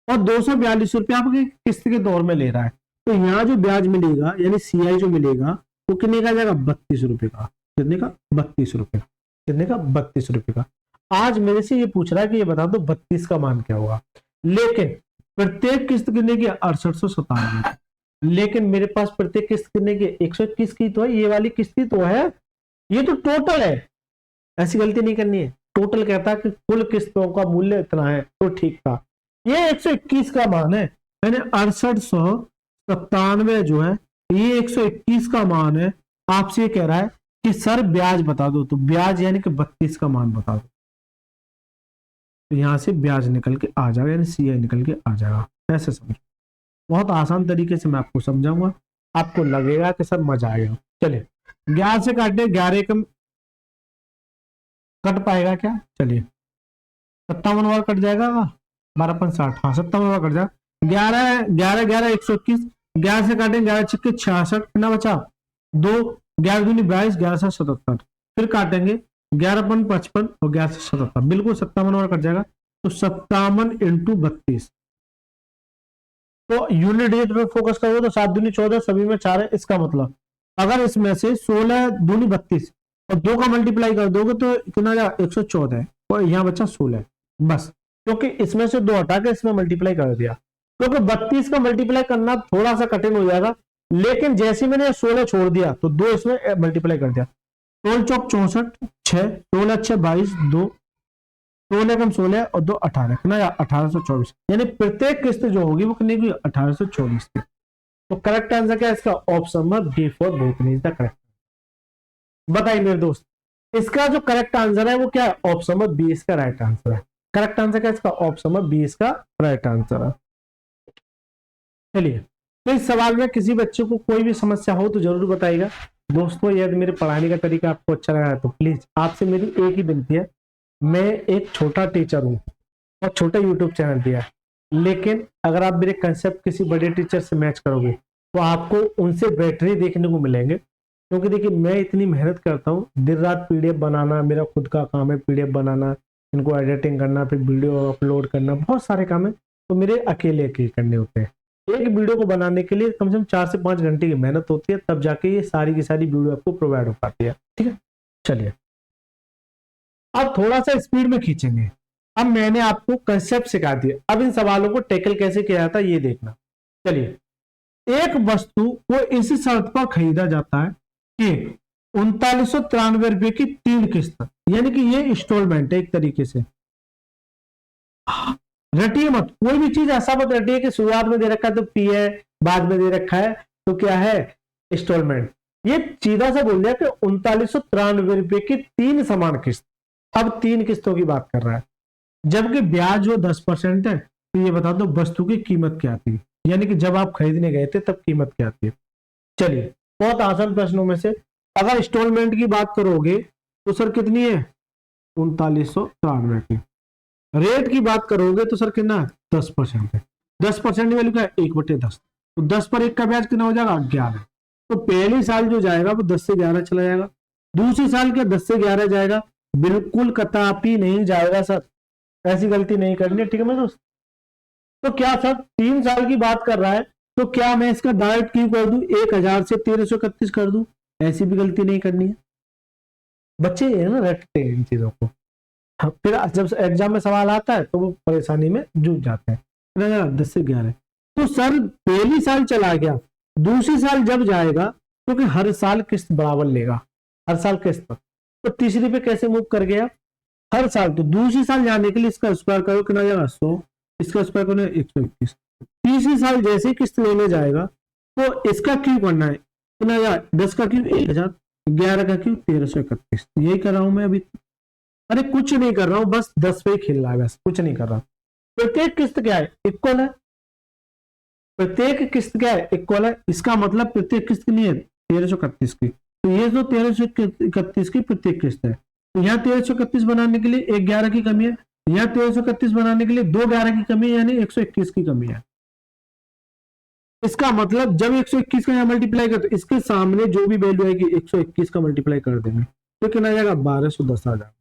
और 242 रुपये आपकी किस्त के दौर में ले रहा है। तो यहाँ जो ब्याज मिलेगा यानी सीआई जो मिलेगा वो कितने का जाएगा 32 रुपए का। कितने का 32 रुपए का। कितने का 32 रुपए का। आज मेरे से ये पूछ रहा है कि ये बता दो 32 का मान क्या होगा, लेकिन प्रत्येक किस्त कितने की 6897, लेकिन मेरे पास प्रत्येक किस्त कितने की 121 की तो है, ये वाली किस्त ही तो है, ये तो टोटल है। ऐसी गलती नहीं करनी है। टोटल कहता है कि कुल किस्तों का मूल्य इतना है तो ठीक था। ये 121 का मान है, यानी 6897 जो है ये 121 का मान है। आपसे ये कह रहा है कि सर ब्याज बता दो, तो ब्याज यानी कि 32 का मान बता दो। तो यहां से ब्याज निकल के आ जाएगा, यानी सीआई निकल के आ जाएगा। ऐसे समझो, बहुत आसान तरीके से मैं आपको समझाऊंगा, आपको लगेगा कि सर मजा आएगा। चलिए 11 से काटने, 11 कम कट पाएगा क्या? चलिए 57 बार कट जाएगा, 12×5 हाँ 57 बार कट जाएगा। 11 11 11 121, 11 से काटें 11 छिक्के 66, कितना बचा 2, 11 दूनी 22, 11 से 77, फिर काटेंगे 11×55 और 11 से 77, बिल्कुल 57 बार कट जाएगा। तो 57 × 32, तो यूनिट डिजिट पे फोकस करोगे तो 7 दूनी 14, सभी में 4 है। इसका मतलब अगर इसमें से 16 दूनी 32 और 2 का मल्टीप्लाई कर दोगे तो कितना जाएगा 114 है, और यहाँ बचा 16 बस, क्योंकि इसमें से 2 हटा के इसमें मल्टीप्लाई कर दिया। क्योंकि 32 का मल्टीप्लाई करना थोड़ा सा कठिन हो जाएगा, लेकिन जैसे मैंने 16 छोड़ दिया तो 2 इसमें मल्टीप्लाई कर दिया। 16 चौक 64, 6 16 6 22, 2 16 कम 16 और 2 18, कितना 1824, यानी प्रत्येक किस्त जो होगी वो कितनी की 1824 की। तो करेक्ट आंसर क्या है इसका? ऑप्शन नंबर बी फॉर भूतनी इज द करेक्ट। बताइए मेरे दोस्त, इसका जो करेक्ट आंसर है वो क्या है? ऑप्शन नंबर बी इसका राइट आंसर है। करेक्ट आंसर क्या है इसका? ऑप्शन नंबर बी इसका राइट आंसर है। चलिए, तो इस सवाल में किसी बच्चे को कोई भी समस्या हो तो जरूर बताइएगा। दोस्तों यदि मेरे पढ़ाने का तरीका आपको अच्छा लगा है तो प्लीज आपसे मेरी एक ही विनती है, मैं एक छोटा टीचर हूँ और छोटा यूट्यूब चैनल दिया है, लेकिन अगर आप मेरे कंसेप्ट किसी बड़े टीचर से मैच करोगे तो आपको उनसे बेहतरी देखने को मिलेंगे। क्योंकि देखिए मैं इतनी मेहनत करता हूँ, दिन रात पीडीएफ बनाना मेरा खुद का काम है, पीडीएफ बनाना, इनको एडिटिंग करना, फिर वीडियो अपलोड करना, बहुत सारे काम है, तो मेरे अकेले करने होते हैं। एक वीडियो को बनाने के लिए कम से कम 4 से 5 घंटे की मेहनत होती है, तब जाके ये सारी की सारी वीडियो आपको प्रोवाइड हो पाती है। ठीक है, चलिए अब थोड़ा सा स्पीड में खींचेंगे। अब मैंने आपको कंसेप्ट सिखा दिया, अब इन सवालों को टैकल कैसे किया जाता है ये देखना। चलिए, एक वस्तु को इस शर्त पर खरीदा जाता है कि 3993 रुपए की 3 किस्त, यानी कि ये इंस्टॉलमेंट है एक तरीके से। रटिए मत, कोई भी चीज ऐसा मत रटिए कि शुरुआत में दे रखा है तो पी है, बाद में दे रखा है तो क्या है इंस्टॉलमेंट। ये सीधा सा बोल दिया कि 3993 रुपए की 3 समान किस्त। अब 3 किस्तों की बात कर रहा है, जबकि ब्याज जो 10% है। तो ये बता दो वस्तु की कीमत क्या थी, यानी कि जब आप खरीदने गए थे तब कीमत क्या थी। चलिए बहुत आसान प्रश्नों में से, अगर इंस्टॉलमेंट की बात करोगे तो सर कितनी है 3993 की। रेट की बात करोगे तो सर कितना 10% है। 10% वैल्यू क्या है 1/10, तो 10 पर 1 का ब्याज कितना हो जाएगा 11। तो पहली साल जो जाएगा वो 10 से 11 चला जाएगा, दूसरी साल क्या 10 से 11 जाएगा, बिल्कुल कतई नहीं जाएगा सर, ऐसी गलती नहीं करनी है। ठीक है मेरे दोस्त, तो क्या सर 3 साल की बात कर रहा है तो क्या मैं इसका डायरेक्ट क्यों कर दूं 1000 से 1331 कर दूं, ऐसी भी गलती नहीं करनी है। बच्चे है ना रटते हैं इन चीजों को, फिर जब एग्जाम में सवाल आता है तो वो परेशानी में जूझ जाते हैं। 10 से 11 तो सर पहली साल चला गया, दूसरी साल जब जाएगा क्योंकि हर साल किस्त बराबर लेगा, हर साल किस्त, तो तीसरी पे कैसे मूव कर गया हर साल। तो दूसरी साल जाने के लिए इसका स्क्वायर करो कितना जाएगा 100, इसका स्क्वायर करो 121। तीसरी साल जैसे किस्त लेने जाएगा तो इसका क्यों करना है कितना जाएगा 10 का क्यों 1000, 11 का क्यों 1331। यही कर रहा हूं मैं अभी, अरे कुछ नहीं कर रहा हूं, बस 10 पे ही खेल रहा है, बस कुछ नहीं कर रहा। प्रत्येक किस्त क्या है इक्वल है, प्रत्येक किस्त क्या है इक्वल है, इसका मतलब प्रत्येक किस्त कितनी है 1331 की। तो ये जो 1331 की प्रत्येक किस्त है, तो यहाँ 1331 बनाने के लिए 1 11 की कमी है, यहाँ 1331 बनाने के लिए 2 11 की कमी है, यानी 121 की कमी है। इसका मतलब जब 121 का यहाँ मल्टीप्लाई कर तो इसके सामने जो भी वैल्यू आएगी 121 का मल्टीप्लाई कर देंगे तो कितना जाएगा 1210 आ जाएगा।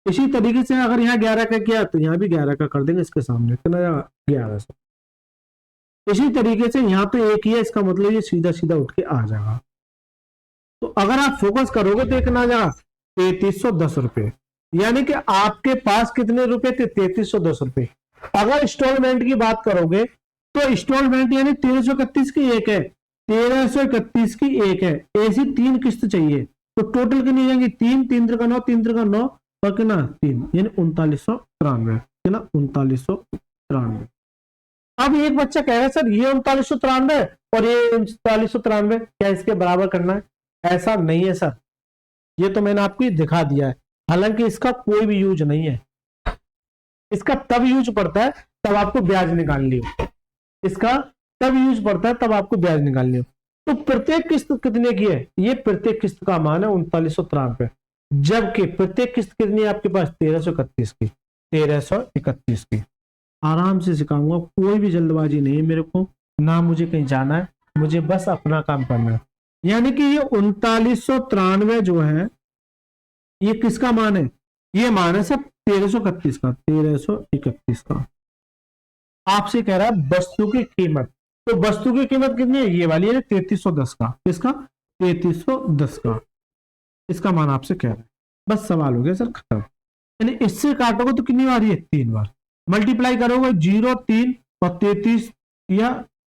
इसी तरीके से अगर यहाँ 11 का किया तो यहाँ भी 11 का कर देंगे, इसके सामने कितना जाएगा 1100। इसी तरीके से यहाँ तो एक ही है, इसका मतलब ये सीधा सीधा उठ के आ जाएगा। तो अगर आप फोकस करोगे तो कितना आ जाएगा 3310 रुपए, यानी कि आपके पास कितने रुपए थे 3310 रुपए। अगर इंस्टॉलमेंट की बात करोगे तो इंस्टॉलमेंट यानी 1331 की एक है, 1331 की एक है, ऐसी 3 किस्त चाहिए तो टोटल कितनी हो जाएंगी, 3, 3 त्रिका 9, 3 त्रिका 9 और कितना 3, यानी 3993, कितना 3993। अब एक बच्चा कह रहा है सर ये 3993 और ये 3993 क्या इसके बराबर करना है? ऐसा नहीं है सर, ये तो मैंने आपको दिखा दिया है, हालांकि इसका कोई भी यूज नहीं है। इसका तब यूज पड़ता है तब आपको ब्याज निकालनी हो, इसका तब यूज पड़ता है तब आपको ब्याज निकालनी हो। तो प्रत्येक किस्त कितने की है? ये प्रत्येक किस्त का मान है 3993, जबकि प्रत्येक किस्त कितनी है आपके पास? 1331 की, 1331 की। आराम से सिखाऊंगा, कोई भी जल्दबाजी नहीं है मेरे को, ना मुझे कहीं जाना है, मुझे बस अपना काम करना है। यानी कि ये 3993 जो है ये किसका मान है? ये मान है सब 1331 का, 1331 का। आपसे कह रहा है वस्तु की कीमत, तो वस्तु की कीमत कितनी है? ये वाली है 3310 का, किसका? 3310 का, इसका मान आपसे कह रहा है। बस सवाल हो गया सर, खत्म। यानी इससे काटोगे तो कितनी बार? ये 3 बार। मल्टीप्लाई करोगे 0, 3 और 33 या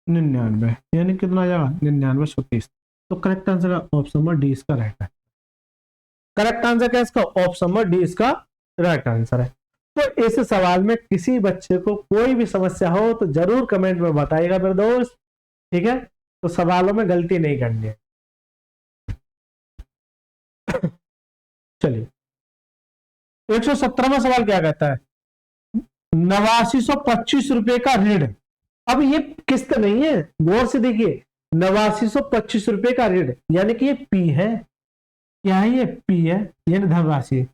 99, यानी कितना आ जाएगा? 99 130। तो करेक्ट आंसर है ऑप्शन नंबर डी, इसका राइट है। करेक्ट आंसर क्या है इसका? ऑप्शन नंबर डी इसका राइट आंसर है। तो इस सवाल में किसी बच्चे को कोई भी समस्या हो तो जरूर कमेंट में बताइएगा मेरे दोस्त, ठीक है? तो सवालों में गलती नहीं करनी है। चलिए 117वां सवाल क्या कहता है? 8925 रुपए का ऋण। अब ये किस्त नहीं है, गौर से देखिए, 8925 रुपए का ऋण, यानी कि ये पी है। क्या है ये? पी है, यानी धनराशि।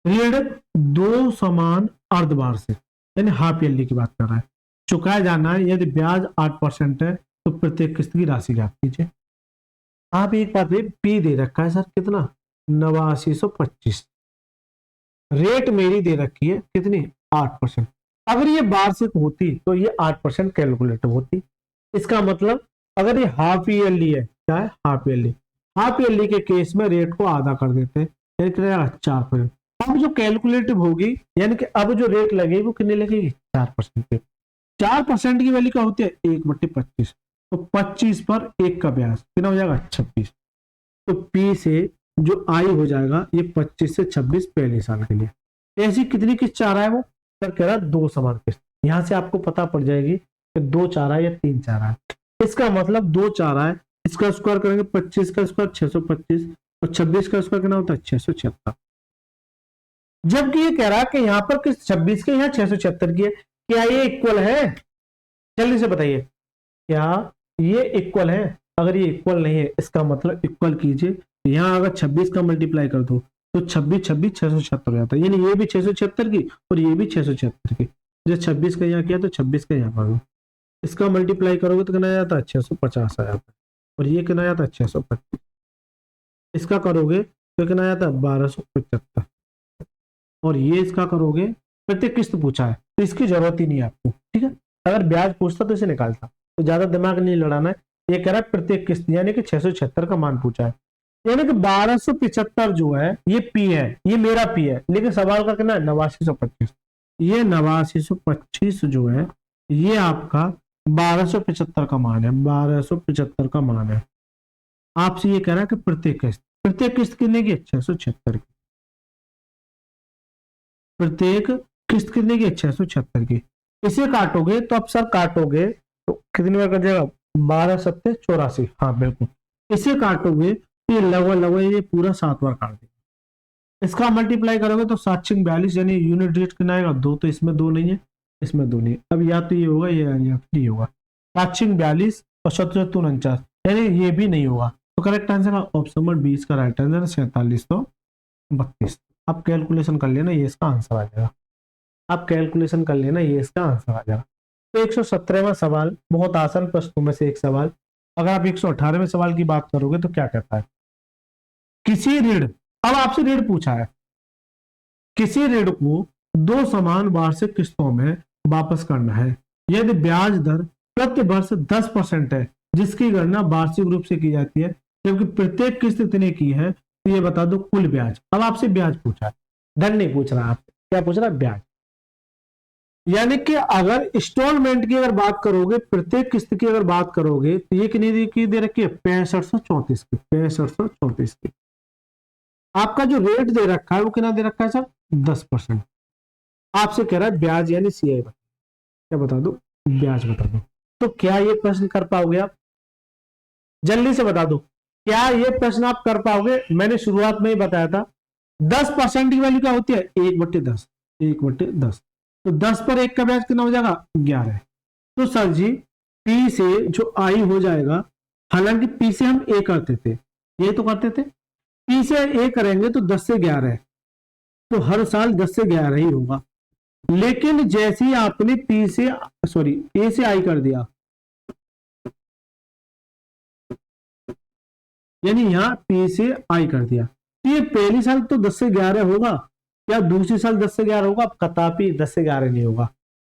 ऋण 2 समान अर्धवार्षिक यानी हाफ ईयरली की बात कर रहा है, चुकाया जाना है। यदि ब्याज 8% है तो प्रत्येक किस्त की राशि ज्ञात कीजिए। आप एक बात पी दे रखा है सर कितना? 8925। रेट मेरी दे रखी है कितनी? 8%। अगर ये वार्षिक होती तो ये 8% कैलकुलेटिव होती। इसका मतलब अगर ये हाफ ईयरली है, क्या है? Half yearly. हाफ ईयरली के केस में रेट को आधा कर देते हैं, यानी कि 4%। अब जो कैलकुलेटिव होगी, यानी कि अब जो रेट लगेगी वो कितनी लगेगी? 4% पे। 4% की वैल्यू क्या होती है? 1/25। तो 25 पर 1 का ब्याज कितना हो जाएगा? 26। तो पी से जो आई हो जाएगा ये 25 से 26 पहले साल के लिए। ऐसी कितनी किस्त चाह रहा है वो? सर कह रहा है 2 समान किस्त। यहां से आपको पता पड़ जाएगी कि 2 चाह रहा है या 3 चाह रहा है। इसका मतलब 2 चाह रहा है, इसका स्क्वायर करेंगे 25 का स्क्वायर 625 और 26 का स्क्वायर कितना होता है? 676। जबकि ये कह रहा है कि यहाँ पर किस 26 के, यहाँ 676 की है। क्या ये इक्वल है? जल्दी से बताइए, क्या ये इक्वल है? अगर ये इक्वल नहीं है इसका मतलब इक्वल कीजिए। यहाँ अगर 26 का मल्टीप्लाई कर दो तो 26 26 676 हो जाता है, यानी ये भी 676 की और ये भी 676 की। जब 26 का यहाँ किया तो 26 का यहाँ करो, इसका मल्टीप्लाई करोगे तो कितना जाता है? 650 आ जाता है। और ये कितना जाता है? 625। इसका करोगे तो कितना जाता है? 1275। और ये इसका करोगे, प्रत्येक किस्त पूछा है तो इसकी जरूरत ही नहीं है आपको, ठीक है? अगर ब्याज पूछता तो इसे निकालता, तो ज्यादा दिमाग नहीं लड़ाना है। ये कह रहा है प्रत्येक किस्त, यानी कि 676 का मान पूछा है, यानी कि 1275 जो है ये पी है, ये मेरा पी है, लेकिन सवाल का कितना है? 8925। ये 8925 जो है ये आपका 1275 का मान है, 1275 का मान है। आपसे ये कह रहा है कि प्रत्येक किस्त कितने की? 676 की। प्रत्येक किस्त कितने की? 676 की। इसे काटोगे तो अब सर काटोगे तो कितनी बार कर जाएगा? 12 7 84। हाँ बिल्कुल। इसे काटोगे तो ये लगभग ये पूरा 7 बार काट देगा। इसका मल्टीप्लाई करोगे तो 7 6 42, यानी यूनिट डिजिट कितना आएगा? 2। तो इसमें 2 नहीं है, इसमें 2 नहीं है। अब या तो ये होगा या फिर ये होगा। 7 6 42 और 7 49, यानी ये भी नहीं होगा। तो करेक्ट आंसर ऑप्शन नंबर 20 का राइट आंसर 4732। आप कैलकुलेशन कर लेना, ये इसका आंसर आ जाएगा। आप कैलकुलेशन कर लेना, ये इसका आंसर आ जाएगा। तो 117वां सवाल बहुत आसान प्रश्नों में से एक सवाल। अगर आप 118वें सवाल की बात करोगे तो क्या कहता है? किसी ऋण, अब आपसे ऋण पूछा है, किसी ऋण को 2 समान वार्षिक किस्तों में वापस करना है। यदि ब्याज दर प्रति वर्ष 10% है, जिसकी गणना वार्षिक रूप से की जाती है, जबकि प्रत्येक किस्त इतने की है, तो ये बता दो कुल ब्याज। अब आपसे ब्याज पूछा है, धन नहीं पूछ रहा आपसे, क्या पूछ रहा है? ब्याज। यानी कि अगर इंस्टॉलमेंट की अगर बात करोगे, प्रत्येक किस्त की अगर बात करोगे तो ये कितनी की दे रखी है? 6534 की, 6534 की। आपका जो रेट दे रखा है वो कितना दे रखा है सर, 10%। आपसे कह रहा है ब्याज यानी सीआई, क्या बता दो, ब्याज बता दो। तो क्या ये प्रश्न कर पाओगे आप, जल्दी से बता दो, क्या ये प्रश्न आप कर पाओगे? मैंने शुरुआत में ही बताया था 10% की वैल्यू क्या होती है, 1/10, 1/10। तो 10 पर 1 का ब्याज कितना हो जाएगा, 11। तो सर जी पी से जो आई हो जाएगा, हालांकि पी से हम ए करते थे, ये तो करते थे, पी से ए करेंगे तो 10 से 11 है, तो हर साल 10 से 11 ही होगा। लेकिन जैसे ही आपने पी से, सॉरी, ए से आई कर दिया, यानी यहां पी से आई कर दिया, तो ये पहली साल तो 10 से 11 होगा, या दूसरी साल 10 से 11 होगा, अब कतापी 10 से 11 नहीं होगा।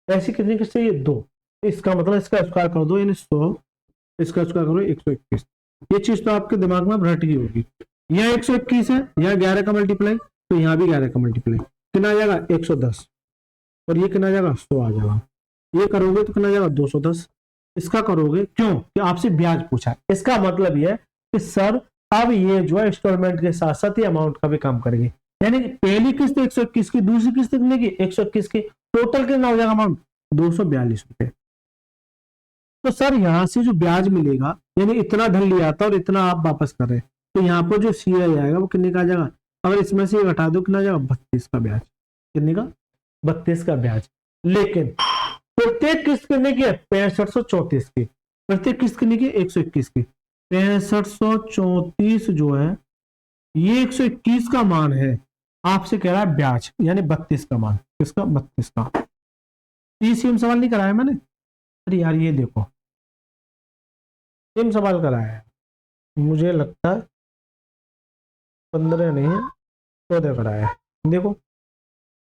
ऐसी कितनी किस्से, ये 2। इसका मतलब इसका स्क्वायर कर दो, यानी 100, इसका स्क्वायर करो 121। ये चीज तो आपके दिमाग में रट गई होगी। यह 121 है, यह 11 का मल्टीप्लाई, तो यहां भी 11 का मल्टीप्लाई, कितना आ जाएगा 110, और ये कितना आ जाएगा 100 आ जाएगा। ये करोगे तो कितना आ जाएगा 210। इसका करोगे क्यों कि आपसे ब्याज पूछा है, इसका मतलब यह है कि सर अब ये जो है इंस्टॉलमेंट के साथ साथ ये अमाउंट का भी काम करेगी, यानी पहली किस्त 121 की, दूसरी किस्त कितने की 121 की, टोटल कितना हो जाएगा अमाउंट 242 रुपए। तो सर यहां से जो ब्याज मिलेगा, यानी इतना धन लिया था और इतना आप वापस कर रहे हैं, तो यहाँ पर जो सी आएगा वो कितने का आ जाएगा, अगर इसमें से घटा दो कितना आ जाएगा 32 का ब्याज, कितने का 32 का ब्याज। लेकिन प्रत्येक किस्त कितने की है 6534 की, प्रत्येक किस्त कितने की 121 की, 6534 जो है ये 121 का मान है, आपसे कह रहा है ब्याज यानी 32 का मान, किसका 32 का। सेम सवाल नहीं कराया मैंने, अरे यार ये देखो सेम सवाल कराया है, मुझे लगता है 15 नहीं है 14 कराया है। देखो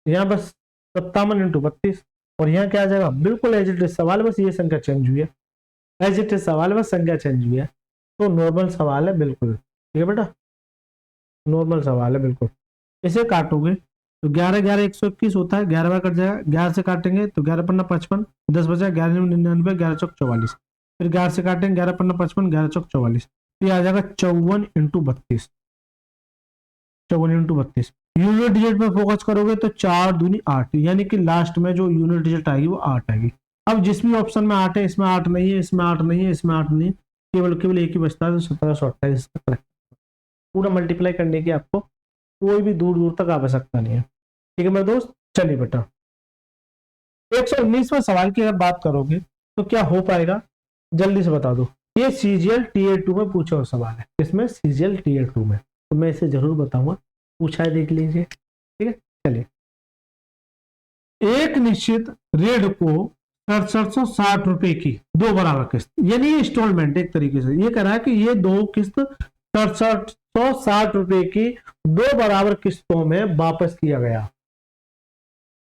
यहाँ बस 57 × 32, और यहाँ क्या आ जाएगा, बिल्कुल एज इट इज सवाल, बस ये संख्या चेंज हुई है, एज इट इज सवाल बस संख्या चेंज हुई है। तो नॉर्मल सवाल है बिल्कुल, ठीक है बेटा, नॉर्मल सवाल है बिल्कुल। इसे काटोगे तो 11 11 121 होता है, 11 बार कट जाएगा, 11 से काटेंगे तो 11 पन्ना 55, 10 बचा 11 99, 11 चौक 44, फिर 11 से काटेंगे 11 पन्ना 55, 11 चौक 44, तो ये आ जाएगा 54 × 32, 54 × 32। यूनिट डिजिट पे फोकस करोगे तो 4 दूनी 8, यानी कि लास्ट में जो यूनिट डिजिट आएगी वो 8 आएगी। अब जिस भी ऑप्शन में 8 है, इसमें 8 नहीं है, इसमें 8 नहीं है, इसमें 8 नहीं है, केवल केवल एक ही बचता है, 1728 का करेक्ट। पूरा मल्टीप्लाई करने की आपको कोई भी दूर दूर तक आवश्यकता नहीं है, ठीक है मेरे दोस्त। चलिए बेटा 119वें सवाल की अगर बात करोगे तो क्या हो पाएगा, जल्दी से बता दो। ये सीजीएल टीयर 2 में पूछा हुआ सवाल है, इसमें सीजीएल टीयर 2 में, तो मैं इसे जरूर बताऊंगा, पूछा है देख लीजिए, ठीक है। चलिए एक निश्चित ऋण को 6760 रुपए की 2 बराबर किस्त, यानी ये इंस्टॉलमेंट एक तरीके से ये कह रहा है कि ये 2 किस्त 6760 रुपए की 2 बराबर किस्तों में वापस किया गया,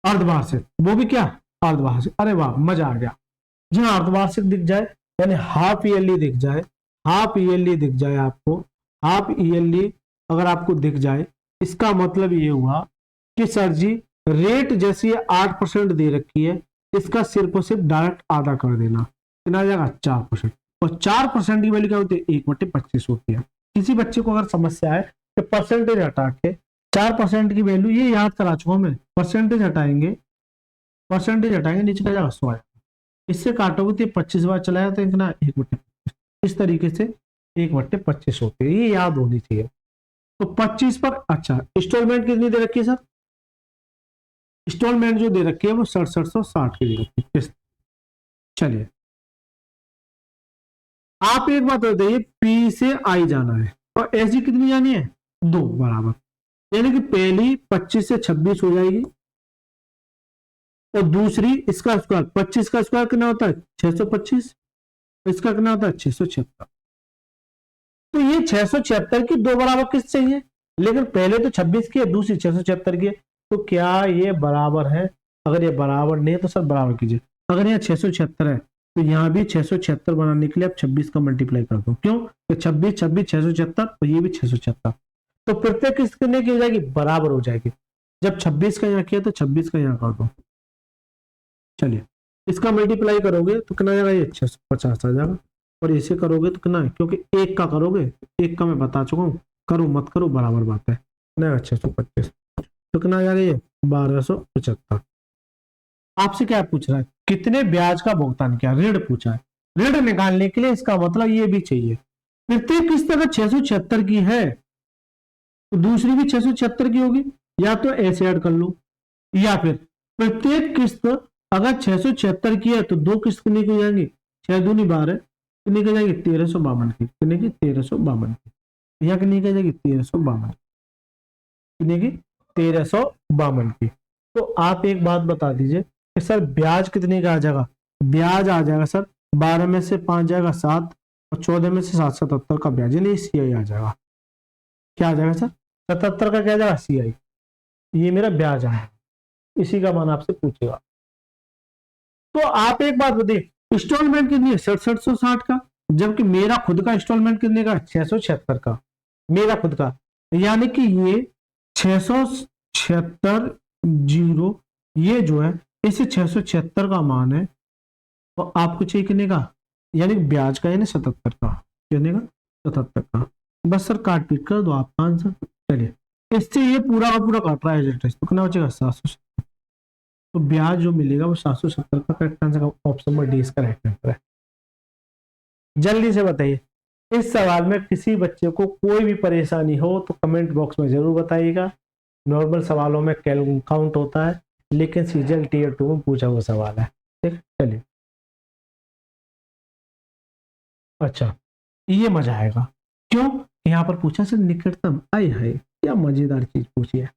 अर्धवार्षिक, वो भी क्या अर्धवार्षिक। अरे वाह मजा आ गया, जहां अर्धवार्षिक दिख जाए यानी हाफ ईयरली दिख जाए, हाफ ईयरली दिख जाए आपको, हाफ ईयरली अगर आपको दिख जाए, इसका मतलब ये हुआ कि सर जी रेट जैसी 8% दे रखी है, इसका सिर्फ और सिर्फ डायरेक्ट आधा कर देना, कितना आ जाएगा 4%, और 4% की वैल्यू क्या होती है 1/25 होती है। किसी बच्चे को अगर समस्या है कि परसेंटेज हटा के 4% की वैल्यू, ये याद करा चुका मैं, परसेंटेज हटाएंगे, परसेंटेज हटाएंगे नीचे का जाएगा 100, इससे काटोगे तो 25 बार चलाया तो इतना 1/25, इस तरीके से 1/25 होती है, ये याद होनी चाहिए। तो 25 पर, अच्छा इंस्टॉलमेंट कितनी दे रखी है सर, इंस्टॉलमेंट जो दे रखी है वो 6760 की दे रखी है। चलिए आप एक बात बताइए, पी से आई जाना है और ऐसी कितनी जानी है 2 बराबर, यानी कि पहली 25 से 26 हो जाएगी, और दूसरी इसका स्क्वायर 25 का स्क्वायर कितना होता है 625, इसका कितना होता है 676। तो ये 676 की 2 बराबर किस्त चाहिए, लेकिन पहले तो 26 की है, दूसरी 676 की है, तो क्या ये बराबर है, अगर ये बराबर नहीं है तो सर बराबर कीजिए। अगर यहाँ 676 है तो यहाँ भी 676 बनाने के लिए आप 26 का मल्टीप्लाई कर दो, क्यों तो 26 26 676, और ये भी 676, तो प्रत्येक किस्त कितने की हो जाएगी बराबर हो जाएगी। जब 26 का यहाँ किया तो 26 का यहाँ कर दो। चलिए इसका मल्टीप्लाई करोगे तो कितना जाएगा, ये 650 आ जाएगा, और इसे करोगे तो कितना है, क्योंकि एक का करोगे, एक का मैं बता चुका हूँ, करो मत करो बराबर बात है, नहीं 625, तो कितना आ जाएगा ये 1275। आपसे क्या पूछ रहा है, कितने ब्याज का भुगतान किया, ऋण पूछा है। ऋण निकालने के लिए इसका मतलब ये भी चाहिए, प्रत्येक किस्त अगर 676 की है तो दूसरी भी 676 की होगी, या तो ऐसे ऐड कर लो, या फिर प्रत्येक किस्त अगर 676 की है तो दो किस्त कितने की हो जाएंगी, 6 दूनी 12, कितने की हो जाएगी 1352 की, कितने की 1352 की, यहाँ कितनी की हो जाएगी 1352, कितने की 1352 की। तो आप एक बात बता दीजिए कि सर ब्याज कितने का आ जाएगा, ब्याज आ जाएगा सर 12 में से 5 जाएगा 7, और 14 में से 777 का ब्याज, यानी सीआई आ जाएगा। क्या आ जाएगा सर, 77 का क्या आ जाएगा सीआई, ये मेरा ब्याज आएगा, इसी का मान आपसे पूछेगा। तो आप एक बात बताइए, इंस्टॉलमेंट कितनी है 6760 का, जबकि मेरा खुद का इंस्टॉलमेंट कितने का 676 का, मेरा खुद का, यानी कि ये 676 जीरो, ये जो है इसे 676 का मान है, तो आपको चाहिए कितने का, यानी ब्याज का, यानी 77 का, कितने का 77 का। बस सर काट पीट कर दो आपका आंसर। चलिए इससे ये पूरा का पूरा काट रहा है, तो कितना बचेगा 770, तो ब्याज जो मिलेगा वो 770 का correct answer, option number D इसका राइट आंसर है। जल्दी से बताइए, इस सवाल में किसी बच्चे को कोई भी परेशानी हो तो कमेंट बॉक्स में जरूर बताइएगा। नॉर्मल सवालों में काउंट होता है, लेकिन सीजन टीयर 2 में पूछा हुआ सवाल है, ठीक। चलिए अच्छा, ये मजा आएगा, क्यों, यहाँ पर पूछा सर निकटतम, आए हाय क्या मजेदार चीज पूछी है,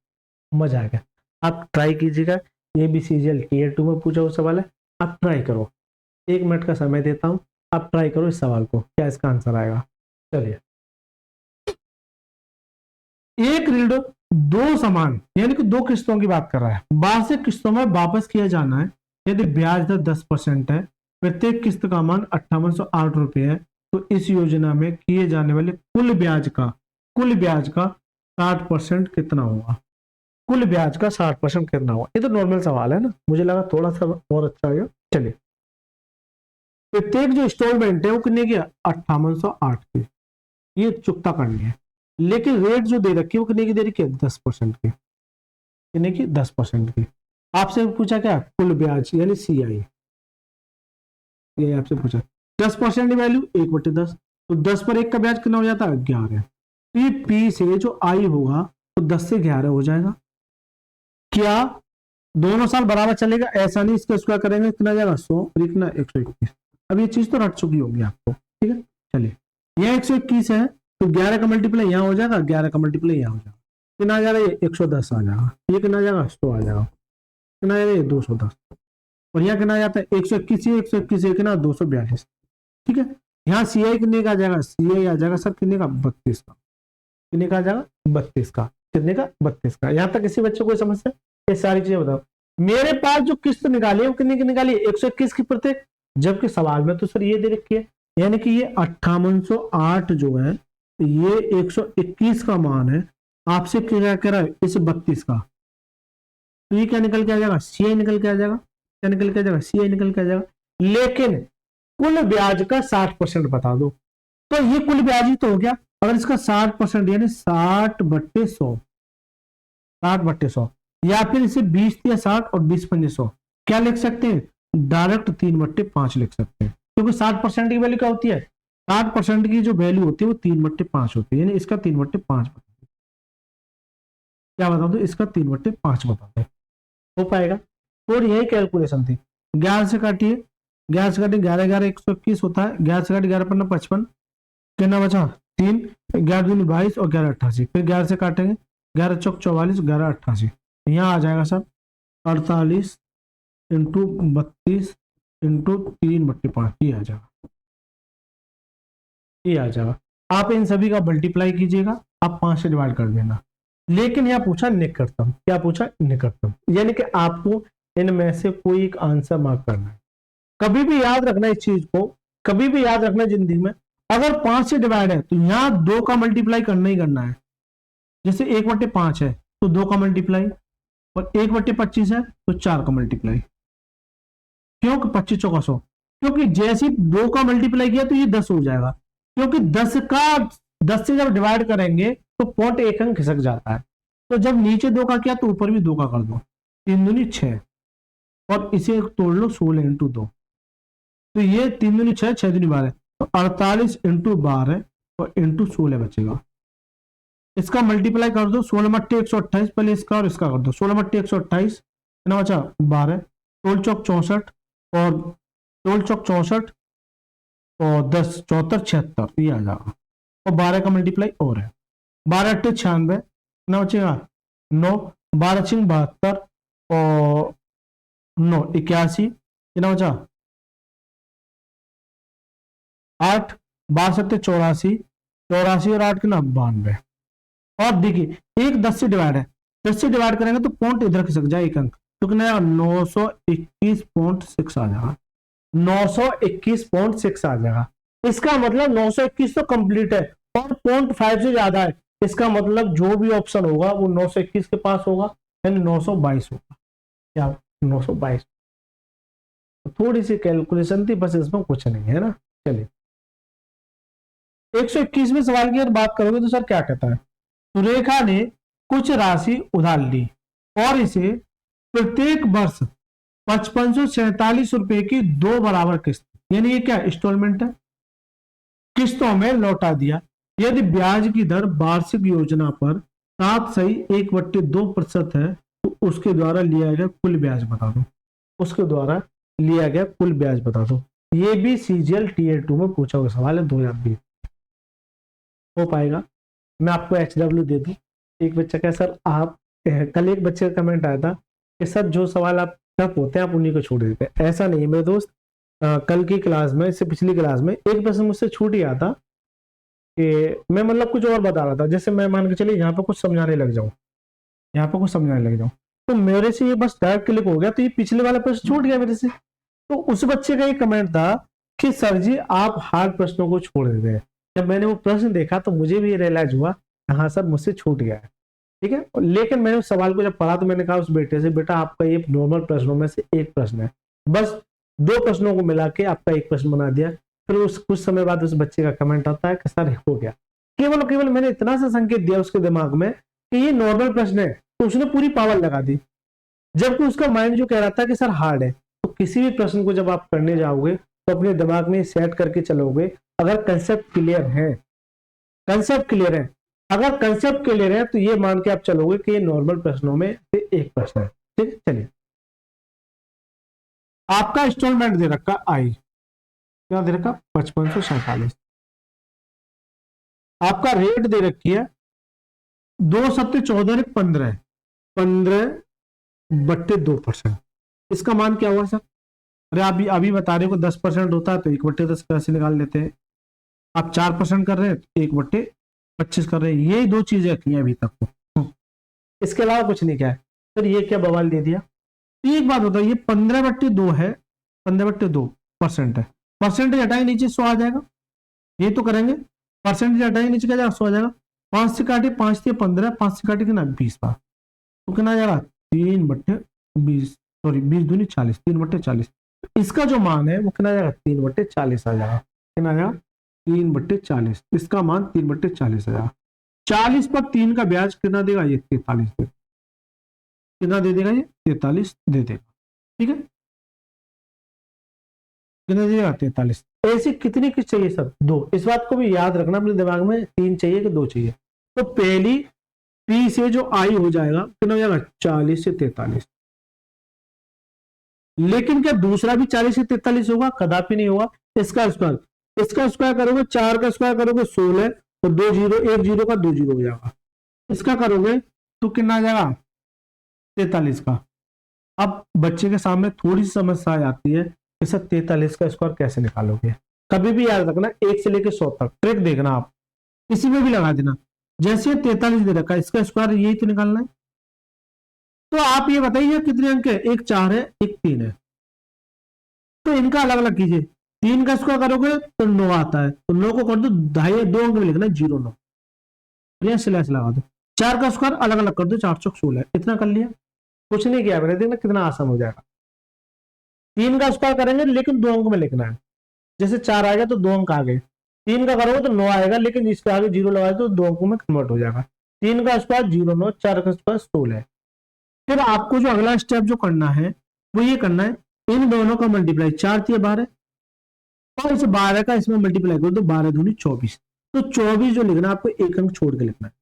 मजा आएगा। आप ट्राई कीजिएगा, ये भी सीजीएल टीयर 2 में पूछा हुआ सवाल है, आप ट्राई करो, 1 मिनट का समय देता हूं, आप ट्राई करो इस सवाल को, क्या इसका आंसर आएगा। चलिए, एक ऋण दो समान यानी कि दो किस्तों की बात कर रहा है, 62 किस्तों में वापस किया जाना है, यदि ब्याज दर 10% है, प्रत्येक किस्त का मान 5808 रुपए है, तो इस योजना में किए जाने वाले कुल ब्याज का 60% कितना होगा, कुल ब्याज का 60% कितना होगा। ये तो नॉर्मल सवाल है ना, मुझे लगा थोड़ा सा और अच्छा होगा। चलिए, प्रत्येक जो इंस्टॉलमेंट है वो कितने की, 5808 की, ये चुकता करनी है, लेकिन रेट जो दे रखी है वो कितने की दे रखी है 10% की, कितने की 10% की। आपसे पूछा क्या, कुल ब्याज यानी सीआई, ये आपसे पूछा 10% वैल्यू 1/10, तो 10 पर 1 का ब्याज कितना हो जाता है 11, तो ये पी से जो आई होगा तो 10 से 11 हो जाएगा। क्या दोनों साल बराबर चलेगा, ऐसा नहीं, इसका स्क्वायर करेंगे कितना जाएगा 100, और कितना 121। अब ये चीज तो रट चुकी होगी आपको, ठीक है। चलिए, यह 121 है, तो 11 का मल्टीप्लाई यहाँ हो जाएगा, 11 का मल्टीप्लाई यहाँ हो जाएगा, कितना आ जाएगा ये 110 आ जाएगा, ये कितना आ जाएगा 100 आ जाएगा, कितना आ जाएगा ये 210, और यहाँ कितना आ जाता है 121, 121 कितना 242, ठीक है। यहाँ सी आई कितने का आ जाएगा, सी आई आ जाएगा सर कितने का 32 का, कितने का आ जाएगा 32 का, कितने का 32 का। यहाँ तक किसी बच्चे को कोई समस्या, ये सारी चीजें बताओ। मेरे पास जो किस्त निकाली है वो कितने की निकाली है 121 की प्रत्येक, जबकि सवाल में तो सर ये दे रखी है, यानी कि ये 5808 जो है ये 121 का मान है, आपसे क्या कह रहा है इस 32 का, तो ये क्या निकल के आ जाएगा सीआई निकल के आ जाएगा, क्या निकल के आ जाएगा सीआई निकल के आ जाएगा। लेकिन कुल ब्याज का 60% बता दो, तो ये कुल ब्याज ही तो हो गया, अगर इसका 60% यानी 60/100, 60/100, या फिर इसे 20 या 60 और 20/100 क्या लिख सकते हैं, डायरेक्ट 3/5 लिख सकते हैं, क्योंकि 60% की वैल्यू क्या होती है, 60% की जो वैल्यू होती है वो 3/5 होती है, यानी इसका 3/5 बता दो, क्या बता दो इसका 3/5 बता दो, हो पाएगा। और यही कैलकुलेशन थी, 11 से काटिए, 11 से काटिए 11 11 121 होता है, 11 से काटिए 11 5 55, कितना बचा 3, 11 दूनी 22 और 11 88, फिर 11 से काटेंगे 11 चौक 44, 11 88, यहाँ आ जाएगा सर 48 इंटू 32 इंटू 3/5, ये आ जाएगा, ये आ जाएगा। आप इन सभी का मल्टीप्लाई कीजिएगा, आप 5 से डिवाइड कर देना। लेकिन यहाँ पूछा निकटतम, क्या पूछा निकटतम, यानी कि आपको इनमें से कोई एक आंसर मार्क करना है। कभी भी याद रखना इस चीज को, कभी भी याद रखना जिंदगी में, अगर 5 से डिवाइड है तो यहाँ 2 का मल्टीप्लाई करना ही करना है, जैसे 1/5 है तो 2 का मल्टीप्लाई, और 1/25 है तो 4 का मल्टीप्लाई, क्यों 25 चौका 100, क्योंकि जैसे 2 का मल्टीप्लाई किया तो ये 10 हो जाएगा, क्योंकि 10 से जब डिवाइड करेंगे तो 0.1 अंक खिसक जाता है, तो जब नीचे 2 का किया तो ऊपर भी 2 का कर दो, 3 दूनी 6, और इसे तोड़ लो 16 इंटू 2, तो ये 3 दूनी 6, 6 दूनी 12, तो 48 इंटू 12 और इंटू 16 बचेगा। इसका मल्टीप्लाई कर दो, 16 मट्टी 128, पहले इसका और इसका कर दो, 16 मट्टी 128 कितना बचा 12, 16 चौक 64 और 16 चौक 64 और 10 74 76 ये आ जाएगा, और 12 का मल्टीप्लाई और है, 12 अट्ठे 96 कितना बचेगा 9, 12 छिंग 72 और 9 81 कितना बचा 8, 12 सत्ते 84, 84 और 8 कितना 92। और देखिए एक 10 से डिवाइड है, 10 से डिवाइड करेंगे तो पॉइंट इधर खिसक जाए एक अंक, तो कितना 921.6 आ जाएगा, 921.6 आ जाएगा। इसका मतलब 921 तो कंप्लीट है और 0.5 से ज्यादा है, इसका मतलब जो भी ऑप्शन होगा वो 921 के पास होगा, यानी 922 होगा। क्या 922, थोड़ी सी कैलकुलेशन थी बस, इसमें कुछ नहीं है ना। चलिए 121वें सवाल की अगर बात करोगे तो सर क्या कहता है, तो रेखा ने कुछ राशि उधार ली और इसे प्रत्येक वर्ष 5547 रुपए की 2 बराबर किस्त, यानी ये क्या इंस्टॉलमेंट है, किस्तों में लौटा दिया। यदि ब्याज की दर वार्षिक योजना पर 7.1/2% है तो उसके द्वारा लिया गया कुल ब्याज बता दो, उसके द्वारा लिया गया कुल ब्याज बता दो। ये भी सीजीएल टीयर 2 में पूछा हुआ सवाल है 2020, हो पाएगा। मैं आपको HW दे दूं। एक बच्चा कह सर आप, कल एक बच्चे का कमेंट आया था कि सर जो सवाल आप टफ होते हैं आप उन्हीं को छोड़ देते हैं, ऐसा नहीं है मेरे दोस्त। कल की क्लास में, इससे पिछली क्लास में एक प्रश्न मुझसे छूट ही आता कि मैं मतलब कुछ और बता रहा था, जैसे मैं मान के चलिए यहाँ पर कुछ समझाने लग जाऊँ, यहाँ पर कुछ समझाने लग जाऊँ, तो मेरे से ये बस डायरेक्ट क्लिक हो गया तो ये पिछले वाला प्रश्न छूट गया मेरे से। तो उस बच्चे का एक कमेंट था कि सर जी आप हार्ड प्रश्नों को छोड़ देते हैं। जब मैंने वो प्रश्न देखा तो मुझे भी रियलाइज हुआ हाँ सर मुझसे छूट गया है, ठीक है। लेकिन मैंने उस सवाल को जब पढ़ा तो मैंने कहा उस बेटे से, बेटा आपका ये नॉर्मल प्रश्नों में से एक प्रश्न है, बस 2 प्रश्नों को मिला के आपका एक प्रश्न बना दिया। फिर उस कुछ समय बाद उस बच्चे का कमेंट आता है कि सर हो गया, केवल मैंने इतना सा संकेत दिया उसके दिमाग में कि ये नॉर्मल प्रश्न है, तो उसने पूरी पावर लगा दी, जबकि उसका माइंड जो कह रहा था कि सर हार्ड है। तो किसी भी प्रश्न को जब आप करने जाओगे तो अपने दिमाग में सेट करके चलोगे, अगर कंसेप्ट क्लियर है, कंसेप्ट क्लियर है, अगर कंसेप्ट क्लियर है तो ये मान के आप चलोगे कि ये नॉर्मल प्रश्नों में से एक प्रश्न है, ठीक है। चलिए आपका इंस्टॉलमेंट दे रखा आई, क्या दे रखा 5547, आपका रेट दे रखी है 2 सत्ते 14 15, 15/2%। इसका मान क्या हुआ सर, अरे आप अभी बता रहे हो 10% होता है तो 1/10 कैसे निकाल लेते हैं, आप 4% कर रहे हैं तो 1/25 कर रहे हैं, यही 2 चीजें की हैं अभी तक तो, इसके अलावा कुछ नहीं क्या है। सर ये क्या बवाल दे दिया। एक बात बताओ, ये 15/2 है, 15/2% है, परसेंटेज हटाएंगे नीचे 100 आ जाएगा, ये तो करेंगे, परसेंटेज हटाएंगे नीचे क्या जाएगा 100 आ जाएगा, 5 से काटे 5 से 15, 5 से काटे कितना 20 बार, तो कितना आ जाएगा 3/20, सॉरी 20 दूनी 40, 3/40। इसका जो मान है वो कितना आ जाएगा 3/40 आ जाएगा, कितना आ जाएगा 3/40, इसका मान 3/40 आ जाएगा। 40 पर 3 का ब्याज कितना देगा, ये 43 देगा, कितना दे देगा ये 43 दे देगा, ठीक है, कितना दे देगा 43। ऐसी कितनी किस्त चाहिए सर 2, इस बात को भी याद रखना अपने दिमाग में, 3 चाहिए कि 2 चाहिए। तो पहली P से जो आई हो जाएगा कितना हो जाएगा 40 से 43, लेकिन क्या दूसरा भी 40 से 43 होगा, कदापि नहीं होगा। इसका स्क्वायर, इसका स्क्वायर करोगे 4 का स्क्वायर करोगे 16 तो 2 जीरो, 1 जीरो का 2 जीरो हो जाएगा, इसका करोगे तो कितना आ जाएगा 43 का। अब बच्चे के सामने थोड़ी सी समस्या आ जाती है कि सर 43 का स्क्वायर कैसे निकालोगे। कभी भी याद रखना 1 से लेकर 100 तक ट्रिक देखना, आप किसी में भी लगा देना, जैसे 43 दे रखा है इसका स्क्वायर यही तो निकालना है। तो आप ये बताइए कितने अंक है, एक 4 है एक 3 है, तो इनका अलग अलग कीजिए। 3 का स्क्वायर करोगे तो 9 आता है, तो 9 को कर दो 2 अंक में लिखना है 0 स्लैश लगा दो। 4 का स्क्वायर अलग अलग कर दो 4 चौक 16, इतना कर लिया, कुछ नहीं किया मैंने, देखना कितना आसान हो जाएगा। 3 का स्क्वायर करेंगे लेकिन 2 अंक में लिखना है, जैसे 4 आ गया तो 2 अंक आ गए, 3 का करोगे तो 9 आएगा लेकिन इसके आगे 0 लगाए तो 2 अंकों में कन्वर्ट हो जाएगा। 3 का स्क्वायर 0 9, 4 का स्क्वायर 16। फिर आपको जो अगला स्टेप जो करना है वो ये करना है, इन दोनों का मल्टीप्लाई, 4 3 12 और इस 12 का इसमें मल्टीप्लाई करो तो 12 दूनी 24। तो 24 जो लिखना है आपको एक अंक छोड़ के लिखना है,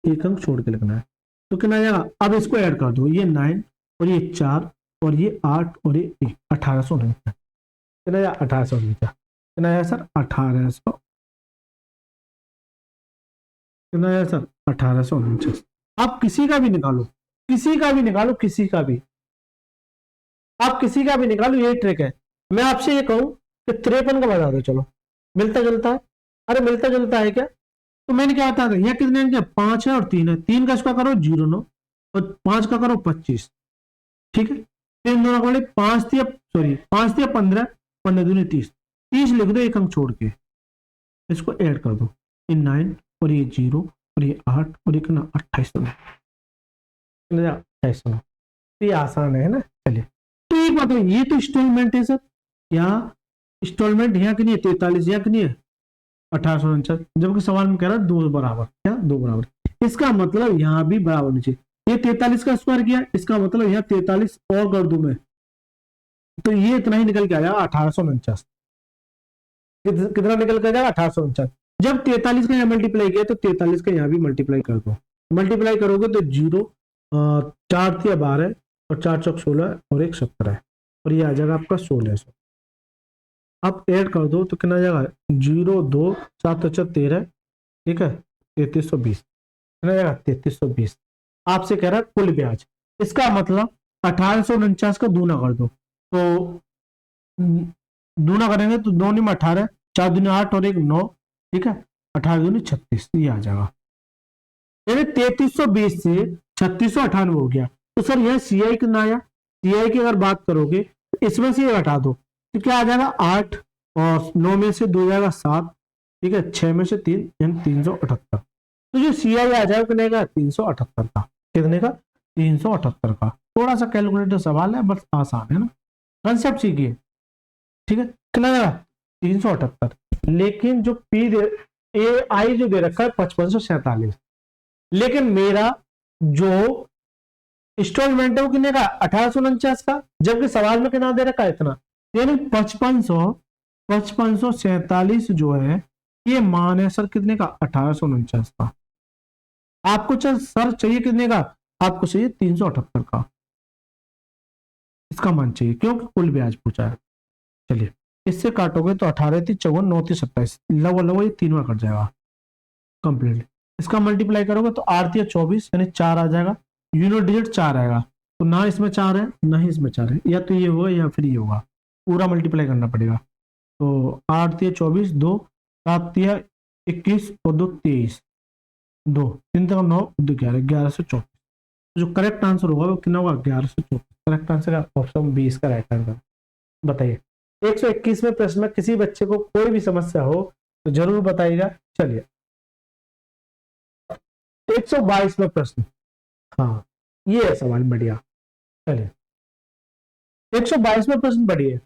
एक अंक छोड़ के लिखना है। तो कितना आ जाएगा, अब इसको ऐड कर दो, ये 9 और ये 4 और ये 8 और ये 1, 1849। कितना आया 1849, कितना आया सर 1800, कितना आया सर 1849। आप किसी का भी निकालो, किसी का भी निकालो, किसी का भी, आप किसी का भी निकालो, यही ट्रिक है। मैं आपसे ये कहूं कि 53 का बता दो, चलो मिलता जुलता है, अरे मिलता जुलता है क्या, तो मैंने क्या बता दिया, कितने अंक है 5 है और 3 है, 3 का इसका करो 0 9 और 5 का करो 25, ठीक है। तीन दोनों का 5 थी, सॉरी 5 थी 15, 15 दूनी 30, 30 लिख दो एक अंक छोड़ के, इसको ऐड कर दो, ये 9 और ये 0 और ये 8 और ये कितना 28, 28। तो ये आसान है ना। चलिए तो एक बात है, ये तो इंस्टॉलमेंट है सर, यहाँ इंस्टॉलमेंट यहाँ की नहीं है 43, यहाँ की नहीं है 1849, जबकि सवाल में कह रहा है 2 बराबर, क्या 2 बराबर, इसका मतलब यहाँ भी बराबर होनी चाहिए। ये 43 का स्क्वायर किया, इसका मतलब यहाँ 43 और कर दूं मैं, तो ये इतना ही निकल के आ जाएगा 1849। कितना निकल के आ जाएगा 1849। जब 43 का यहाँ मल्टीप्लाई किया तो 43 का यहाँ भी मल्टीप्लाई कर दो, मल्टीप्लाई करोगे तो 0 4 थी 12 और 4 चौक 16 और 1 17 है, और ये आ जाएगा आपका 1600। आप ऐड कर दो तो कितना आ जाएगा 0 2 7 13, ठीक है 3320, कितना जाएगा 3320। आपसे कह रहा है कुल ब्याज, इसका मतलब 1849 का दूना कर दो, तो दूना करेंगे तो 2 में 18, 4 दूनी 8 और 1 9, ठीक है 18 दूनी 36, ये आ जाएगा, यानी 3320 से 3698 हो गया। तो सर यह सी आई कितना आया, सी आई की अगर बात करोगे तो इसमें से ये हटा दो तो क्या आ जाएगा 8 और 9 में से 2 जाएगा 7, ठीक है 6 में से 3 यानी 378। तो जो सी आई आ जाएगा कितने का 378 का, कितने का 378 का। थोड़ा सा कैलकुलेटर सवाल है, बस आसान है ना, कंसेप्ट सीखिए, ठीक है कितना जाएगा 378। लेकिन जो पी दे ए आई जो दे रखा है 5547, लेकिन मेरा जो इंस्टॉलमेंट है वो कितने का 1849 का, जबकि सवाल में कितना दे रखा है इतना, यानी 5547 जो है ये मान है सर कितने का 1849 का। आपको चल सर चाहिए कितने का, आपको चाहिए 378 का, इसका मान चाहिए क्योंकि कुल ब्याज पूछा है। चलिए इससे काटोगे तो 18 थी 54, 9 थी 27, लव लव ये तीनों कट जाएगा कंप्लीट। इसका मल्टीप्लाई करोगे तो 8 या 24 यानी 4 आ जाएगा, यूनिट डिजिट 4 आएगा, तो ना इसमें 4 है ना ही इसमें 4 है, या तो ये होगा या फिर ये होगा, पूरा मल्टीप्लाई करना पड़ेगा। तो 8 या 24, 2 7 या 21 और 2 23, 2 3 तक 9 2 11, 1124। जो करेक्ट आंसर होगा वो कितना होगा 1124। करेक्ट आंसर का ऑप्शन बी इसका राइट आंसर। बताइए 121वें प्रश्न में किसी बच्चे को कोई भी समस्या हो तो जरूर बताइएगा। चलिए 122वां प्रश्न, हाँ ये है सवाल बढ़िया। चलिए 122वां प्रश्न बढ़िया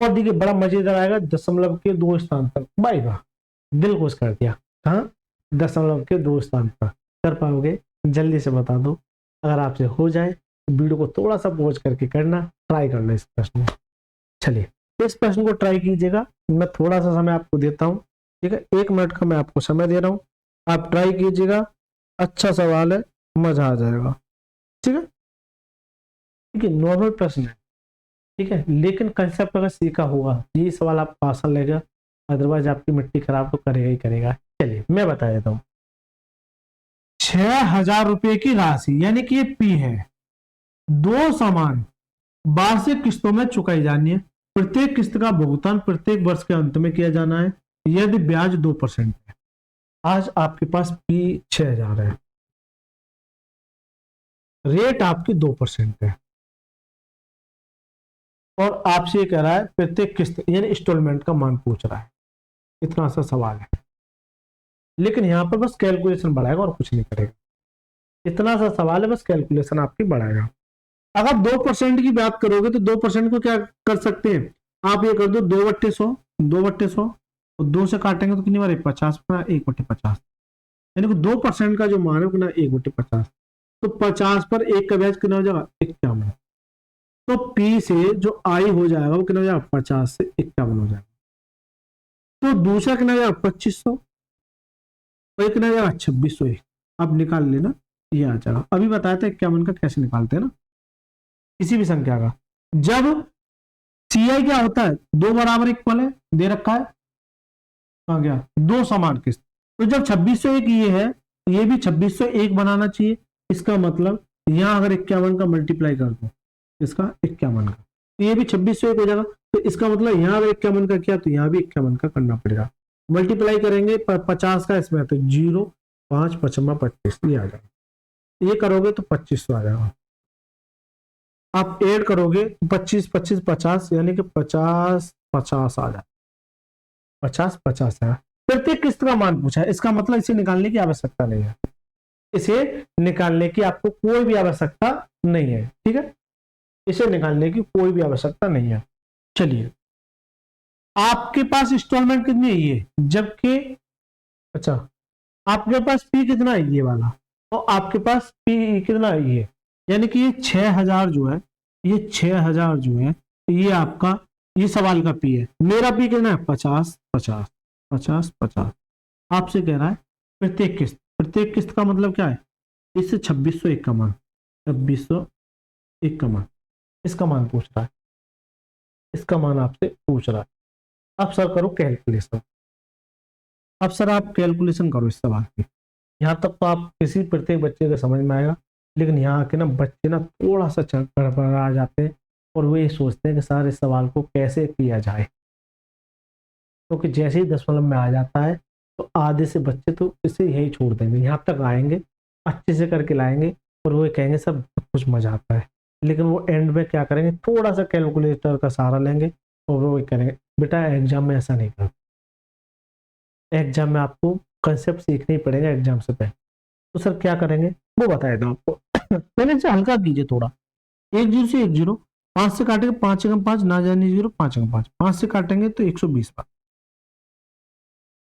और देखिए बड़ा मजेदार आएगा, दशमलव के 2 स्थान तक, भाई वाह दिल खुश कर दिया। हाँ दशमलव के 2 स्थान तक कर पाओगे, जल्दी से बता दो। अगर आपसे हो जाए तो वीडियो को थोड़ा सा पॉज करके करना, ट्राई करना इस प्रश्न में। चलिए इस प्रश्न को ट्राई कीजिएगा, मैं थोड़ा सा समय आपको देता हूँ, ठीक है 1 मिनट का मैं आपको समय दे रहा हूँ, आप ट्राई कीजिएगा। अच्छा सवाल है, मजा आ जाएगा, ठीक है। ठीक है नॉर्मल प्रश्न है, ठीक है, लेकिन कंसेप्ट अगर सीखा होगा ये सवाल आपको आसान लगेगा, अदरवाइज आपकी मिट्टी खराब तो करेगा ही करेगा। चलिए मैं बता देता हूँ, 6000 रुपए की राशि यानी कि ये पी है, 2 समान वार्षिक किस्तों में चुकाई जानी है, प्रत्येक किस्त का भुगतान प्रत्येक वर्ष के अंत में किया जाना है यदि ब्याज 2% है। आज आपके पास पी 6000 है, रेट आपकी 2% है, और आपसे ये कह रहा है प्रत्येक किस्त यानी इंस्टॉलमेंट का मान पूछ रहा है। इतना सा सवाल है, लेकिन यहां पर बस कैलकुलेशन बढ़ाएगा और कुछ नहीं करेगा। इतना सा सवाल है, बस कैलकुलेशन आपकी बढ़ाएगा। अगर 2% की बात करोगे तो 2% को क्या कर सकते हैं आप, ये कर दो 2/100, 2/100 और 2 से काटेंगे तो कितनी बार 50, 1/50 यानी कि 2% का जो मान है वो कितना 1/50। तो 50 पर 1 का ब्याज कितना हो जाएगा 51। तो पी से जो आई हो जाएगा वो कितना हो जाएगा 50 से 51 हो जाएगा। तो दूसरा कितना हो जाएगा 2500 और ये कितना हो जाएगा 2601। अब निकाल लेना, ये आ जाएगा। अभी बताया था 51 का कैसे निकालते हैं ना, किसी भी संख्या का। जब सी आई क्या होता है, दो बराबर इक्वल है, दे रखा है, कहा गया दो समान किस्त। तो जब 2601 ये है, ये भी 2601 बनाना चाहिए। इसका मतलब यहां अगर 51 का मल्टीप्लाई कर दो, इसका 51 का, तो ये भी 2601 हो जाएगा। तो इसका मतलब यहां अगर 51 का किया तो यहां भी 51 का करना पड़ेगा। मल्टीप्लाई करेंगे 50 का इसमें, तो 0 5 5 25 ये आ जाएगा। ये करोगे तो 2500 आ जाएगा। आप ऐड करोगे 25 25 50, यानी कि 50 50 आ जाएगा। 50 50 है। प्रत्येक किस्त का मान पूछा है, इसका मतलब इसे निकालने की आवश्यकता नहीं है। इसे निकालने की आपको कोई भी आवश्यकता नहीं है, ठीक है। इसे निकालने की कोई भी आवश्यकता नहीं है। चलिए, आपके पास इंस्टॉलमेंट कितनी है ये, जबकि अच्छा आपके पास पी कितना है ये वाला, और आपके पास पी कितना है ये, यानी कि ये 6000 जो है, ये 6000 जो है, ये आपका ये सवाल का पी है। मेरा पी कितना है 50 50 50 50। आपसे कह रहा है प्रत्येक किस्त, प्रत्येक किस्त का मतलब क्या है, इससे 2601 का मान, 2601 का मान, इसका मान पूछ रहा है, इसका मान आपसे पूछ रहा है। अब सर करो कैलकुलेशन। अब सर आप कैलकुलेशन करो इस सवाल की। यहाँ तक तो आप किसी प्रत्येक बच्चे को समझ में आएगा, लेकिन यहाँ के ना बच्चे ना थोड़ा सा गड़बड़ा जाते हैं और वो ये सोचते हैं कि सर इस सवाल को कैसे किया जाए। क्योंकि जैसे ही दशमलव में आ जाता है तो आधे से बच्चे तो इसे यही छोड़ देंगे, यहाँ तक आएंगे अच्छे से करके लाएंगे और वो कहेंगे सब कुछ मजा आता है, लेकिन वो एंड में क्या करेंगे, थोड़ा सा कैलकुलेटर का सहारा लेंगे और वो करेंगे। बेटा एग्जाम में ऐसा नहीं करते, एग्जाम में आपको कंसेप्ट सीखने ही पड़ेगा एग्जाम से पहले। तो सर क्या करेंगे वो बताया था आपको। पहले इसे हल्का कीजिए थोड़ा। 10 से 10, 5 से काटेंगे 5 एकम 5, ना जाने 0 5 एकम 5, 5 से काटेंगे तो 120 बार।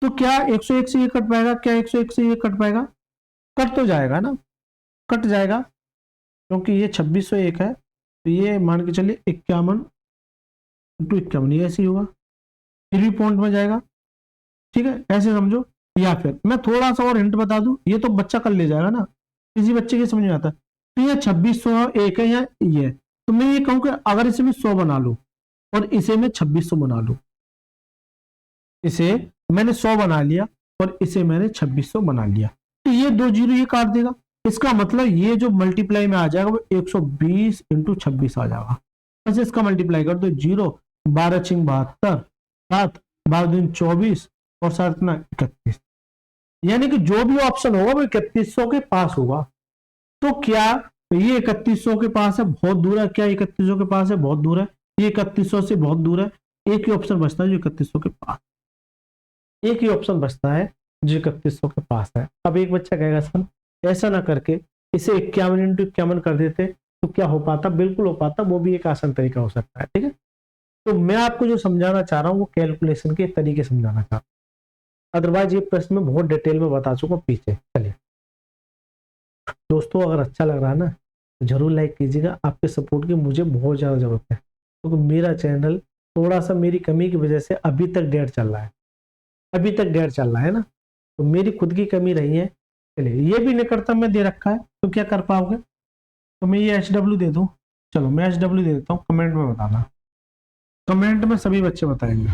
तो क्या 101 से ये कट पाएगा, क्या 101 से ये कट पाएगा, कट तो जाएगा ना, कट जाएगा, क्योंकि ये 2601 है, तो ये मान के चलिए 51 इंटू 51, ये ऐसे ही होगा, फिर भी पॉइंट में जाएगा, ठीक है, ऐसे समझो। या फिर मैं थोड़ा सा और हिंट बता दूं, ये तो बच्चा कर ले जाएगा ना, किसी बच्चे के समझ में आता है। तो ये 2601 है, या ये, तो मैं ये कहूं कि अगर इसे मैं 100 बना लूं और इसे मैं 2600 बना लूं, इसे मैंने 100 बना लिया और इसे मैंने 2600 बना लिया, तो ये 2 जीरो ये काट देगा। इसका मतलब ये जो मल्टीप्लाई में आ जाएगा वो 120 इंटू 26 आ जाएगा। बस इसका मल्टीप्लाई कर दो, 0 12 छिंग 72, 7 12 दिन 24 और 7 ना 31, यानी कि जो भी ऑप्शन होगा वो 3100 के पास होगा। तो क्या ये 3100 के पास है, बहुत दूर है, क्या 3100 के पास है, बहुत दूर है, ये 3100 से बहुत दूर है। एक ही ऑप्शन बचता है जो 3100 के पास, एक ही ऑप्शन बचता है जो 3100 के पास है। अब एक बच्चा कहेगा सर ऐसा ना करके इसे 51 इंटू 51 कर देते तो क्या हो पाता, बिल्कुल हो पाता, वो भी एक आसान तरीका हो सकता है, ठीक है। तो मैं आपको जो समझाना चाह रहा हूँ वो कैलकुलेशन के तरीके समझाना चाह रहा हूँ, अदरवाइज ये प्रश्न में बहुत डिटेल में बता चुका पीछे। चलिए दोस्तों, अगर अच्छा लग रहा है ना तो जरूर लाइक कीजिएगा, आपके सपोर्ट की मुझे बहुत ज़्यादा जरूरत है, क्योंकि मेरा चैनल थोड़ा सा मेरी कमी की वजह से अभी तक डेढ़ चल रहा है, अभी तक डेढ़ चल रहा है ना, तो मेरी खुद की कमी रही है। चलिए ये भी निकटतम में दे रखा है, तो क्या कर पाओगे, तो मैं ये HW दे दूं, चलो मैं HW दे देता हूँ, कमेंट में बताना, कमेंट में सभी बच्चे बताएंगे,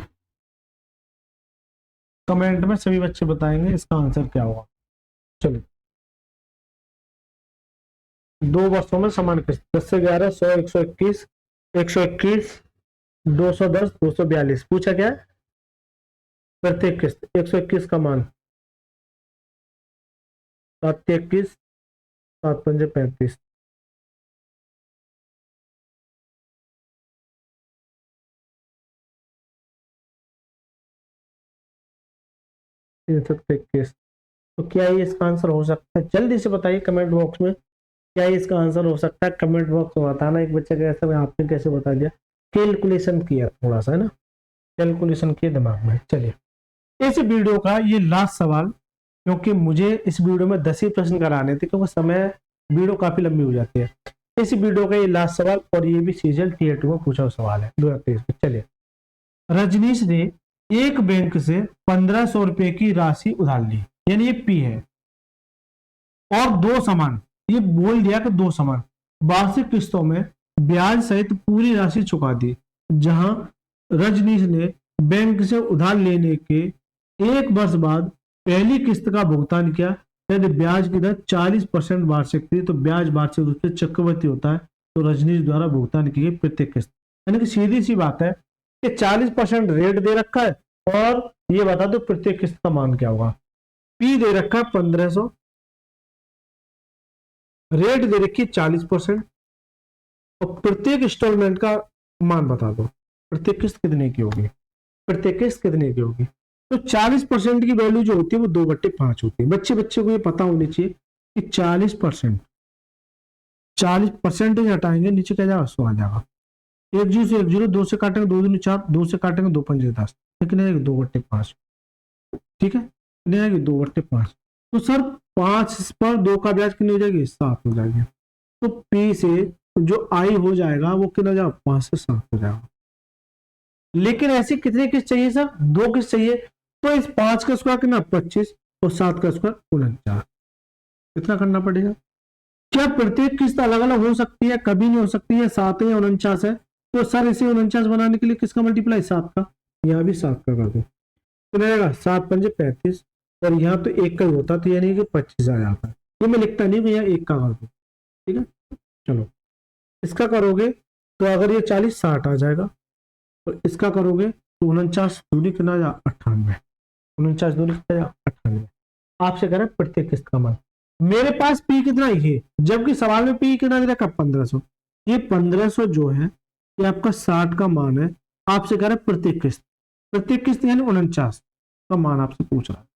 कमेंट में सभी बच्चे बताएंगे इसका आंसर क्या होगा। चलिए 2 वर्षों में समान किस्त 10 से 11 100 121 121 210 242 पूछा क्या है, प्रत्येक किस्त 121 का मान 7 21 7 5 35, 321। तो क्या ये इसका आंसर हो सकता है, जल्दी से बताइए कमेंट बॉक्स में, क्या ये इसका आंसर हो सकता है, कमेंट बॉक्स में बताना। एक बच्चा कैसे में आपने कैसे बता दिया, कैलकुलेशन किया थोड़ा सा है ना, कैलकुलेशन किया दिमाग में। चलिए इस वीडियो का ये लास्ट सवाल, क्योंकि मुझे इस वीडियो में 10 ही प्रश्न कराने थे, क्योंकि समय वीडियो काफी लंबी हो जाती है। इस वीडियो का ये लास्ट सवाल, और ये भी सीजन टीयर 2 में पूछा हुआ सवाल है 2023 में। चलिए, रजनीश ने एक बैंक से 1500 रुपए की राशि उधार ली, यानी ये पी है, और दो समान, ये बोल दिया कि दो समान वार्षिक किस्तों में ब्याज सहित पूरी राशि चुका दी। जहां रजनीश ने बैंक से उधार लेने के 1 वर्ष बाद पहली किस्त का भुगतान किया, यदि ब्याज की दर 40% वार्षिक थी, तो ब्याज वार्षिक रूप से चक्रवृद्धि होता है, तो रजनीश द्वारा भुगतान की गई प्रत्येक किस्त, यानी कि सीधी सी बात है कि 40% रेट दे रखा है, और ये बता दो प्रत्येक किस्त का मान क्या होगा। पी दे रखा है 1500, रेट दे रखी 40%, और प्रत्येक इंस्टॉलमेंट का मान बता दो, प्रत्येक किस्त कितने की होगी, प्रत्येक किस्त कितने की होगी। तो 40% की वैल्यू जो होती है वो 2/5 होती है। बच्चे को ये पता होनी चाहिए कि 40% हटाएंगे, नीचे क्या जाएगा, 100 आ जाएगा। 1 से 1 0, 2 से काटेंगे 2 दूनी 4, 2 से काटेंगे 2 पंजे 10, कितने आएगी, 2/5। ठीक है, कितने आएगी, 2/5। तो सर 5 पर 2 का ब्याज कितनी हो जाएगी, 7 हो जाएगी। तो पी से जो आई हो जाएगा वो कितना हो जाएगा, 5 से 7 हो जाएगा। लेकिन ऐसी कितने किस्त चाहिए सर, 2 किस्त चाहिए। तो इस 5 का स्क्वायर कितना, 25, और 7 का स्क्वायर 49। कितना करना पड़ेगा। क्या प्रत्येक किस्त अलग अलग हो सकती है, कभी नहीं हो सकती है। 7 है, 49 है, तो सर इसे 49 बनाने के लिए किसका मल्टीप्लाई, 7 का, यहाँ भी 7 का कर दो, तो रहेगा 7 पंजे 35, और यहाँ तो 1 का ही होता, तो यानी कि 25 आ जाता है। ये मैं लिखता नहीं, भैया 1 का कर दो, ठीक है। चलो, इसका करोगे तो अगर ये 40 60 आ जाएगा, और इसका करोगे तो 49 दूनी कितना, 98, 49 दूनी कितना, 98। आपसे कह रहे हैं प्रत्येक किस्त का मान। मेरे पास पी कितना है, जबकि सवाल में पी कितना दे रखा, 1500। ये 1500 जो है ये आपका 60 का मान है। आपसे कह रहे हैं प्रत्येक किस्त यानी 49 का मान आपसे पूछ रहा है।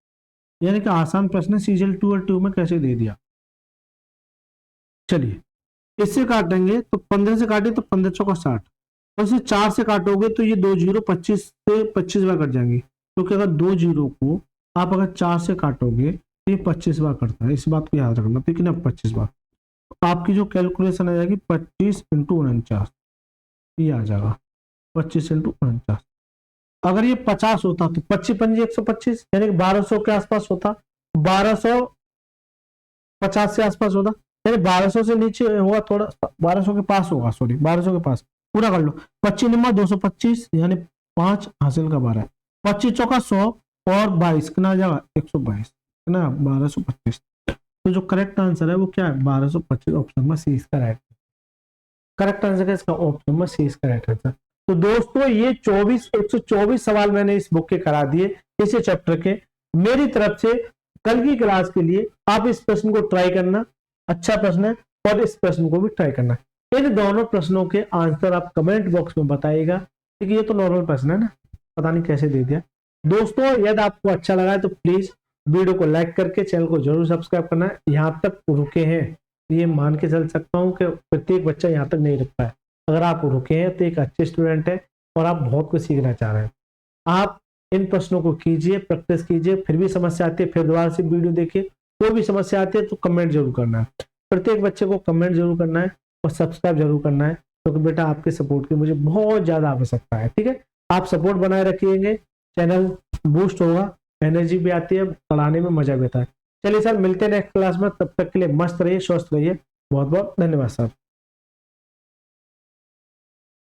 यानी कि आसान प्रश्न सीजल 2 और 2 में कैसे दे दिया। चलिए, इससे काटेंगे तो 15 से काटे तो 1500 का 60, और इसे 4 से काटोगे तो ये 2 जीरो 25 से 25 बार कट जाएंगे, क्योंकि अगर 2 जीरो को आप अगर 4 से काटोगे तो ये 25 बार करता है। इस बात को याद रखना, ठीक है ना, 25 बार। तो आपकी जो कैलकुलेशन आ जाएगी 25 × 49, ये आ जाएगा 25 × 49। अगर ये 50 होता तो 25 पंजे 125, यानी कि 1200 के आसपास होता, 1250 से आसपास होता, यानी 1200 से नीचे होगा, थोड़ा 1200 के पास होगा, सॉरी 1200 के पास। पूरा कर लो, 25 निम्मा 225, यानी 5 हासिल का 12, 25 चौका 100, और 22 कितना आ जाएगा, 122, है ना, 1225। तो जो करेक्ट आंसर है वो क्या है, 1225, ऑप्शन में सी इसका राइट करेक्ट आंसर है। इसका ऑप्शन में सी इसका राइट आंसर। तो दोस्तों ये 124 सवाल मैंने इस बुक के करा दिए, इसी चैप्टर के। मेरी तरफ से कल की क्लास के लिए आप इस प्रश्न को ट्राई करना, अच्छा प्रश्न है, और इस प्रश्न को भी ट्राई करना। इन दोनों प्रश्नों के आंसर आप कमेंट बॉक्स में बताइएगा, क्योंकि ये तो नॉर्मल प्रश्न है ना, पता नहीं कैसे दे दिया। दोस्तों यदि आपको अच्छा लगा है तो प्लीज वीडियो को लाइक करके चैनल को जरूर सब्सक्राइब करना है। यहाँ तक रुके हैं, ये मान के चल सकता हूँ कि प्रत्येक बच्चा यहाँ तक नहीं रुक पाया। अगर आप रुके हैं तो एक अच्छे स्टूडेंट है, और आप बहुत कुछ सीखना चाह रहे हैं। आप इन प्रश्नों को कीजिए, प्रैक्टिस कीजिए, फिर भी समस्या आती है फिर दोबारा से वीडियो देखिए। कोई भी समस्या आती है तो कमेंट जरूर करना है, प्रत्येक बच्चे को कमेंट जरूर करना है, और सब्सक्राइब जरूर करना है, क्योंकि बेटा आपके सपोर्ट की मुझे बहुत ज्यादा आवश्यकता है। ठीक है, आप सपोर्ट बनाए रखिएंगे, चैनल बूस्ट होगा, एनर्जी भी आती है, पढ़ाने में मजा भी आता है। चलिए सर, मिलते हैं नेक्स्ट क्लास में, तब तक के लिए मस्त रहिए, स्वस्थ रहिए। बहुत बहुत धन्यवाद सर।